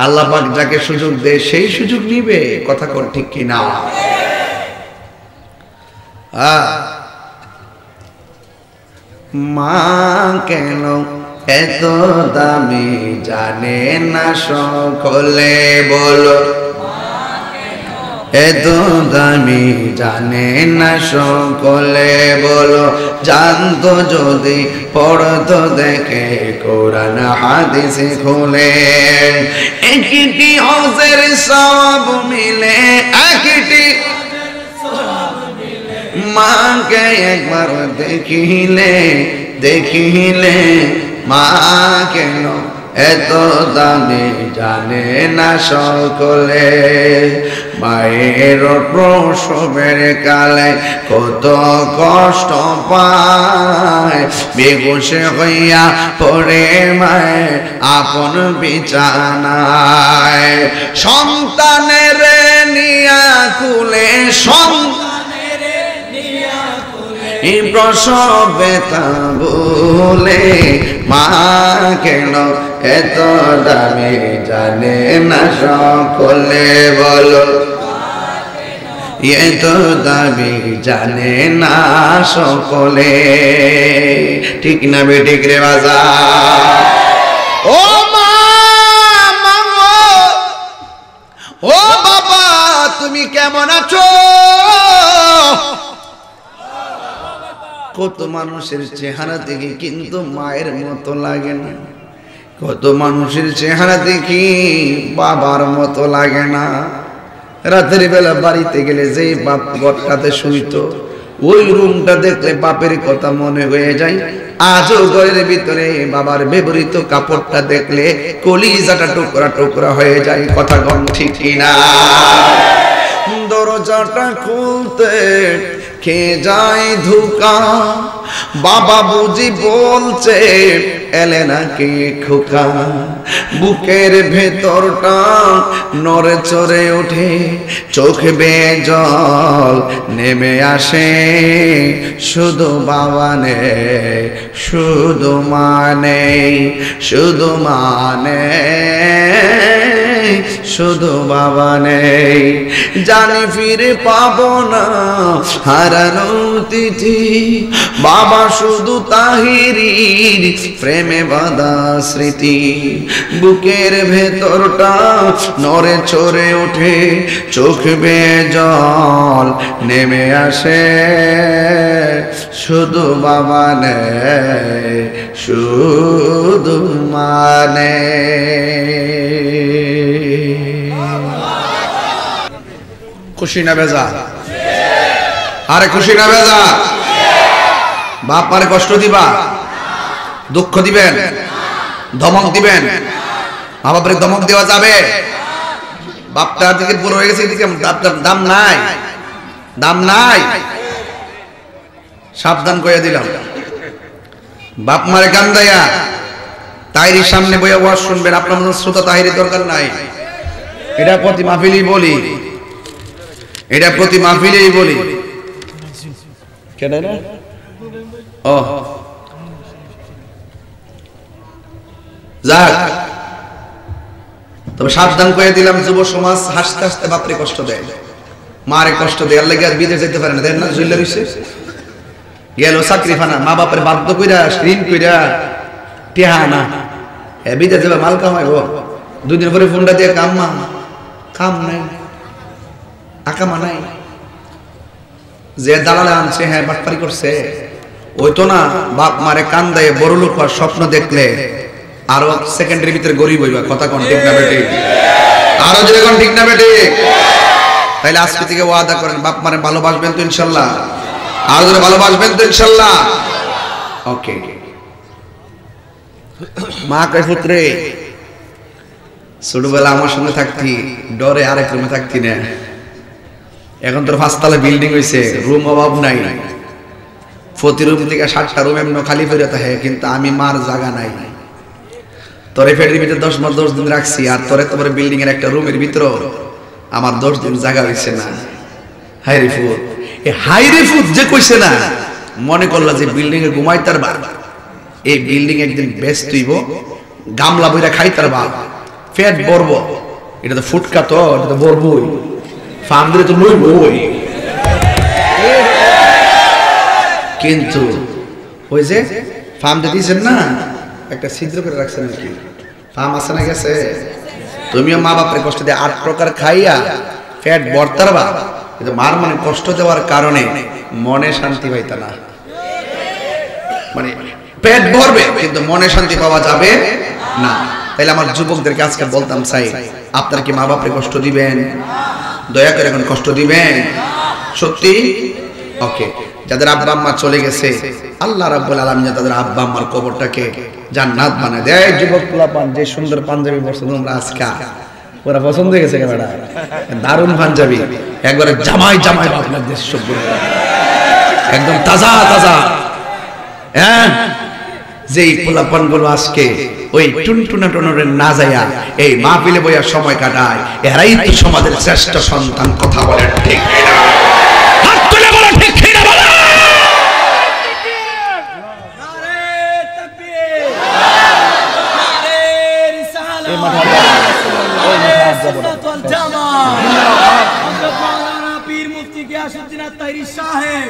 আল্লাহ পাক যাকে সুযোগ দেয় সেই সুযোগ নিবে। কথা কোন ঠিক কিনা? মা কেন এত দামি জানে না সকলে, বলো এত দামি জানে না সকলে, বলো জানতো যদি পড়তো দেখে কোরআন হাদিস খুলে। একটি হজের সব মিলে, একটি মাকে একবার দেখিলে, দেখিলে মা কেন এত দামি জানে না সকলে। মায়ের প্রসবের কালে কত কষ্ট পায়, বেহুশে হইয়া পড়ে মায়ের আপন বিছানায়। সন্তানের নিয়া কুলে, প্রসব ব্যথা বলে মা কেন এত দামি জানে না সকলে, বলো এত দামি জানে না সকলে। ঠিক না বেঠিক রে বাজার? ও মা, ও বাবা, তুমি কেমন আছো? কত মানুষের চেহারা দেখি কিন্তু মায়ের মতো লাগে না, কত মানুষের চেহারা দেখি বাবার মতো লাগে না। রাতের বেলা বাড়িতে গেলে যেই বাপ ঘরটাতে শুইতো ওই রুমটা দেখলে বাপের কথা মনে হয়ে যায়। আজও ঘরের ভিতরে বাবার ব্যবহৃত কাপড়টা দেখলে কলিজাটা টুকরা টুকরা হয়ে যায়। কথা কোন ঠিক কিনা? দরজাটা খুলতে কে যায় ধোকা, বাবা বুঝি বলছে এলে নাকি খোকা। বুকের ভেতরটা নড়ে চড়ে ওঠে, চোখ বেয়ে জল নেমে আসে। শুধু বাবা নেই, শুধু মানে, শুধু মানে, শুধু বাবা নেই। জানি ফিরে পাবো না হারানো তিথি, বাবা শুধু তাহিরির প্রেমে বাঁধা স্মৃতি। বুকের ভেতরটা নড়ে চড়ে ওঠে, চোখ বেয়ে জল নেমে আসে। শুধু বাবা নেই, শুধু মানে। খুশি না বেজা? আরে খুশি না বেজা? বাপ মারে কষ্ট দিবা, দুঃখ দিবেন, ধমক দিবেন? মা বাপরে ধমক দেওয়া যাবে? বাপটা দিকে বড় হয়ে গেছে, এদিকে দাম নাই, দাম নাই। সাবধান করে দিলাম। বাপ মারে কান্দাইয়া তাহিরির সামনে বইয়া ওয়াজ শুনবেন, আপনার মতো শ্রোতা তাহিরির দরকার নাই। এটা প্রতি মাহফিলেই বলি, এটা প্রতি মাহফিলেই বলি। কেন না? ও যাক, তবে সাবধান করে দিলাম, যুব সমাজ হাসতে হাসতে বাপরে কষ্ট দেয়, মারে কষ্ট দেয়। আল্লাহ আর বিদেশ যেতে পারে না, দেন না? জুইলা রইছে গেল চাকরি ফানা, মা বাপের বাধ্য কইরা ঋণ কইরা টেহা না, হ্যাঁ বিদেশ যাবে মাল কামাইব। 2 দিন পরে ফোনটা দিয়ে কাম্মা, কাম নাই, আকামা নাই। যে দালালে আনছে হ্যাঁ বাটপারি করছে, ওই তো না বাপ মারে কান্দায় বড় লোক হওয়ার স্বপ্ন দেখলে আরো সেকেন্ডের ভিতরে গরিব হইবা। কথা কোন ঠিক না বেটি? আরো যদি কোন ঠিক না বেটি? তাইলে আজকে থেকে ওয়াদা করেন বাপ মারে ভালোবাসবেন তো ইনশাল্লাহ? আর যদি ভালোবাসবেন তো ইনশাল্লাহ? ওকে। মা কয় পুত্রে ছোটবেলা আমার সঙ্গে থাকতি, ডরে আরেক রুমে থাকতি না, এখন তোর 5 তলা বিল্ডিং হয়েছে, রুম অভাব নাই, প্রতি রুম থেকে 7টা রুম এমন খালি ফেরত হয়, কিন্তু আমি মার জায়গা নাই। তোরে ফেটির ভিতরে 10 দিন রাখছি, আর তোরে তোমার বিল্ডিং এর একটা রুমের ভিতর আমার 10 দিন জায়গা হয়েছে না। হাইরে ফুট, এই হাইরে ফুট যে কইছে না, মনে করলা যে বিল্ডিং এ ঘুমাই তার বা, এই বিল্ডিং একদিন ব্যস্ত হইব, গামলা বইরা খাই তার বা, পেট বড়ব। এটা তো ফুটকা, তো এটা তো বড়বই, ফার্ম দিলে তো লইবই। কিন্তু ওই যে ফার্ম দিয়েছেন না, একটা ছিদ্র করে রাখছেন আর কি, ফার্ম আছে না গেছে। তুমিও মা বাপের কষ্ট দিয়ে 8 প্রকার খাইয়া পেট বর্তার বা, কিন্তু মার মনে কষ্ট দেওয়ার কারণে মনে শান্তি পাইতা না। মানে পেট ভরবে কিন্তু মনে শান্তি পাওয়া যাবে না। তাইলে আমার যুবকদেরকে আজকে বলতাম চাই, আপনারা কি মা বাপের কষ্ট দিবেন? দয়া করে এখন কষ্ট দিবেন? সত্যি? ওকে। যাদের আব্বা আম্মা চলে গেছে, আল্লাহ রাব্বুল আলামিন তাদের আব্বা আম্মার কবরটাকে জান্নাত বানায় দেয়। যুবক পোলাপান যে সুন্দর পাঞ্জাবি পরছো তোমরা আজকে, ওরা পছন্দ হয়ে গেছে ক্যামেরা, দারুণ পাঞ্জাবি, একবারে জামাই জামাই আপনার দেশ সব একদম তাজা তাজা। হ্যাঁ, যেই পোলাপান গুলো আজকে ওই টুনটুনা টনরের না যাইয়া এই মাহফিলে বইয়া সময় কাটায়, এরাই তো সমাজের শ্রেষ্ঠ সন্তান। কথা বলেন ঠিক কিনা? হাত তুলে বলো ঠিক কিনা বলো। নারে তাকবীর, নারে রিসালাত, নারে সুন্নাতুল জামাত, হযরত মাওলানা পীর মুফতি গিয়াসউদ্দিন আত-তাহিরি সাহেব।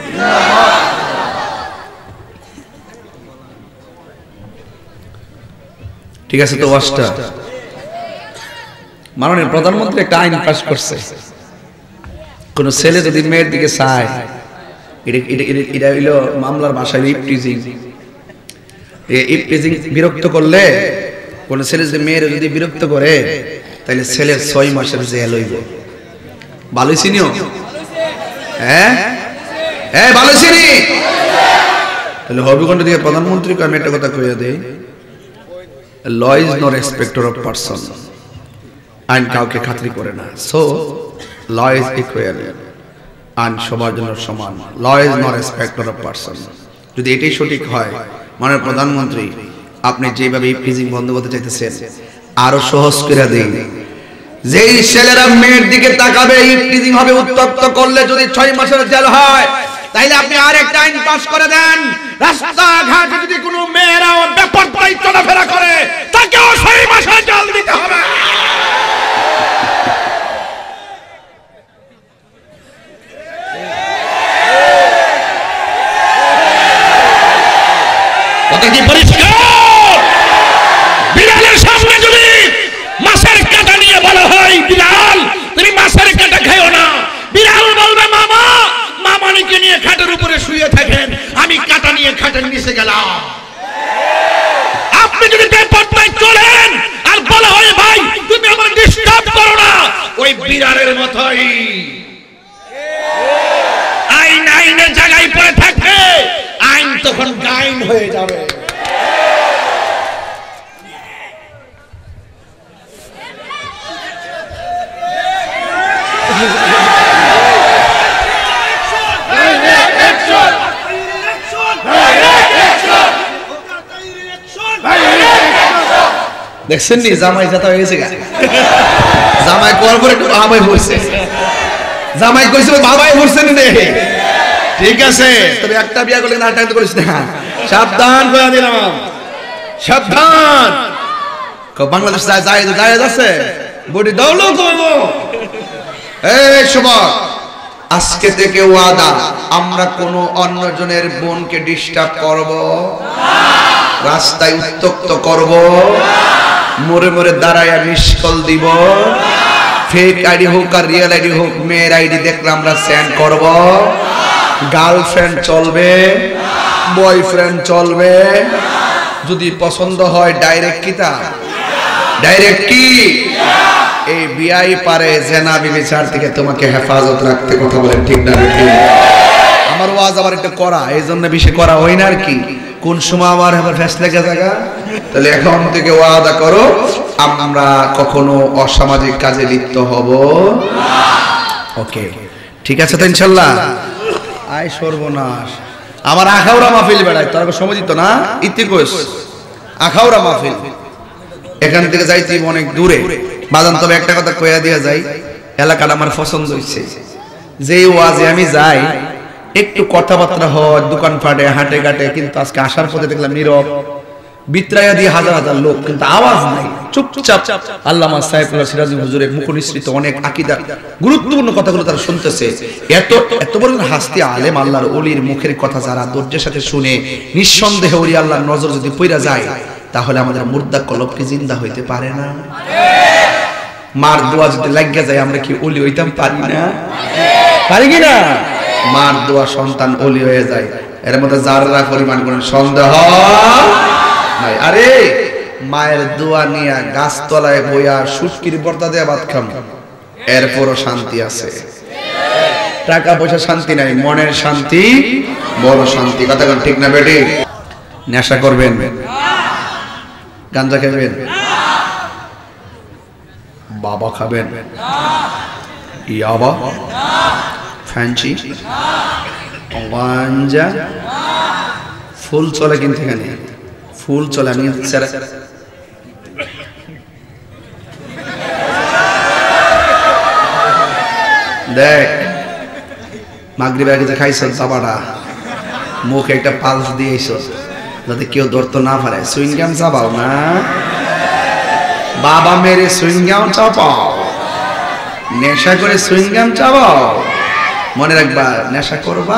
ঠিক আছে তো? ওয়াজটা মাননীয় প্রধানমন্ত্রী একটা আইন পাস করছে, কোন ছেলে যদি মেয়ের দিকে চায় এটা হইল মামলার ভাষায় ইপটিজিং। ইপটিজিং বিরক্ত করলে কোন ছেলে যদি মেয়ের যদি বিরক্ত করে তাহলে ছেলের 6 মাসের জেল হইব। ভালো চিনিও? হ্যাঁ হ্যাঁ ভালো চিনি। তাহলে হবিগঞ্জ থেকে প্রধানমন্ত্রীকে আমি একটা কথা কইয়া দেই, law is no respecter of person. আইন কাউকে খাতির করে না। সো ল ইজ ইকুয়াল, আইন সবার জন্য সমান। Law is no respecter of person. যদি এটাই সঠিক হয়, মাননীয় প্রধানমন্ত্রী আপনি যেভাবে ইপটিজিং বন্ধ করতে চাইতেছেন আরো সহজ করে দিন। যেই ছেলেরা মেয়ের দিকে তাকাবে ইপটিজিং হবে, উত্তপ্ত করলে যদি 6 মাসের জেল হয়, তাইলে আপনি আরেকটা আইন পাস করে দেন, রাস্তাঘাটে যদি কোনো মেয়েরা বেপরদায় চলাফেরা করে তাকেও 6 মাসের জেল দিতে হবে। কথা কি পরিষ্কার? বিড়ালের সামনে যদি মাছের কাঁটা নিয়ে বলা হয় বিড়াল তুমি মাছের কাঁটা খাইও না, বিড়াল বলবে মামা, মামানিকে নিয়ে খাটের উপরে শুয়ে থাকেন, আমি কাঁটা নিয়ে খাটের নিচে গেলাম। আপনি যদি বেপরদায় চলেন আর বলা হয় ভাই তুমি আমার ডিস্টার্ব করো না, ওই বিড়ালের মতোই আইন আইনের জায়গায় পড়ে থাকবে, আইন তখন গাইন হয়ে যাবে। দেখছেন নি জামাই জাতা হয়ে গেছে, জামাই করার পরে একটু বাবাই বলছে, জামাই কইছিল বাবাই বলছেন রে। ঠিক আছে, তবে একটা বিয়া করলে না টাইম করিস না, সাবধান করে দিলাম, সাবধান। বাংলাদেশ যায় আছে বডি দাওলো কইব। এই শুভ, আজকে থেকে ওয়াদা, আমরা কোন অন্যজনের বোনকে ডিস্টার্ব করব না, রাস্তায় উত্তক্ত করব, মোড়ে মোড়ে দাঁড়ায় মিস কল দিব, ফেক আইডি হোক আর রিয়েল আইডি হোক মেয়ের আইডি দেখলে আমরা সেন্ড করব। গার্লফ্রেন্ড চলবে, বয়ফ্রেন্ড চলবে, যদি পছন্দ হয় ডাইরেক্ট কিতা, ডাইরেক্ট কি এই বিয়াই পারে জেনা বিবিচার থেকে তোমাকে হেফাজত রাখতে। কথা বলেন ঠিক না? আমার ওয়াজ আবার একটু করা, এই জন্য বেশি করা হয় না আর কি। কোন সময় আবার ফ্যাস লেগে থাকা। তাহলে এখন থেকে ওয়াদা করো আমরা কখনো অসামাজিক কাজে লিপ্ত হব না। ওকে, ঠিক আছে তো ইনশাআল্লাহ। আয় সর্বনাশ, আমার আখাউড়া মাহফিল বেড়ায়, তার সময় দিত না ইতিকোষ আখাউড়া মাহফিল, এখান থেকে যাইতে অনেক দূরে বাজান। তবে একটা কথা কইয়া দিয়া যাই, এলাকাটা আমার পছন্দ হইছে, যে ওয়াজে আমি যাই একটু কথাবার্তা হয় দোকানপাটে হাটে ঘাটে, কিন্তু আজকে আসার পথে দেখলাম নীরব, বিত্রায়া দিয়ে হাজার হাজার লোক, কিন্তু আওয়াজ নাই, চুপচাপ আল্লামা সাইফুল্লাহ সিরাজি হুজুরের মুখ নিঃসৃত অনেক আকীদার গুরুত্বপূর্ণ কথাগুলো তারা শুনতেছে। এত বড় হাস্তি আলেম আল্লাহর ওলির মুখের কথা যারা ধৈর্যের সাথে শুনে, নিঃসন্দেহে ওলি আল্লাহর নজর যদি পইরা যায়, তাহলে আমাদের মুর্দা কলব কি জিন্দা হইতে পারে না? মার দোয়া যদি লাগিয়া যায় আমরা কি ওলি হইতাম পারি না? পারি কি না? মার দোয়া সন্তান ওলি হয়ে যায়, এর মধ্যে যারা পরিমাণ কোন সন্দেহ নাই। আরে মায়ের দোয়া নিয়া গাছতলায় বইয়া শুটকির পর্দা দেয়া ভাত খাম, এরপরও শান্তি আছে। টাকা পয়সা শান্তি নাই, মনের শান্তি বড় শান্তি। কথা ঠিক না বেটি? নেশা করবেন, গাঞ্জা খাবেন, বাবা খাবেন, ইয়াবা, ফ্যান্সি, গাঞ্জা, ফুল চলে কিন্তু এখানে ফুল চলে। আমি দেখ মাগরিব আগে যে খাইছ চাবাটা, মুখে একটা পালস দিয়েছ যাতে কেউ ধরতে না পারে। সুইংগাম চাবাও না, বাবা মেরে সুইংগাম চাপাও, নেশা করে সুইংগাম চাবাও। মনে রাখবা, নেশা করবা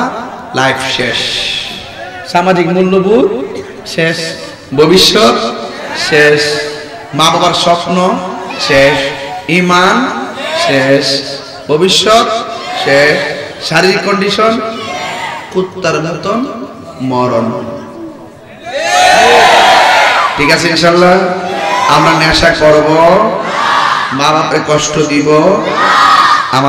লাইফ শেষ, সামাজিক মূল্যবোধ শেষ, ভবিষ্যৎ শেষ, মা বাবার স্বপ্ন শেষ, ঈমান শেষ, ভবিষ্যৎ শেষ, শারীরিক কন্ডিশন কুত্তার মতন মরণ। ঠিক আছে ইনশাআল্লাহ? আমরা নেশা করব, মা বাপে কষ্ট দিব, আমার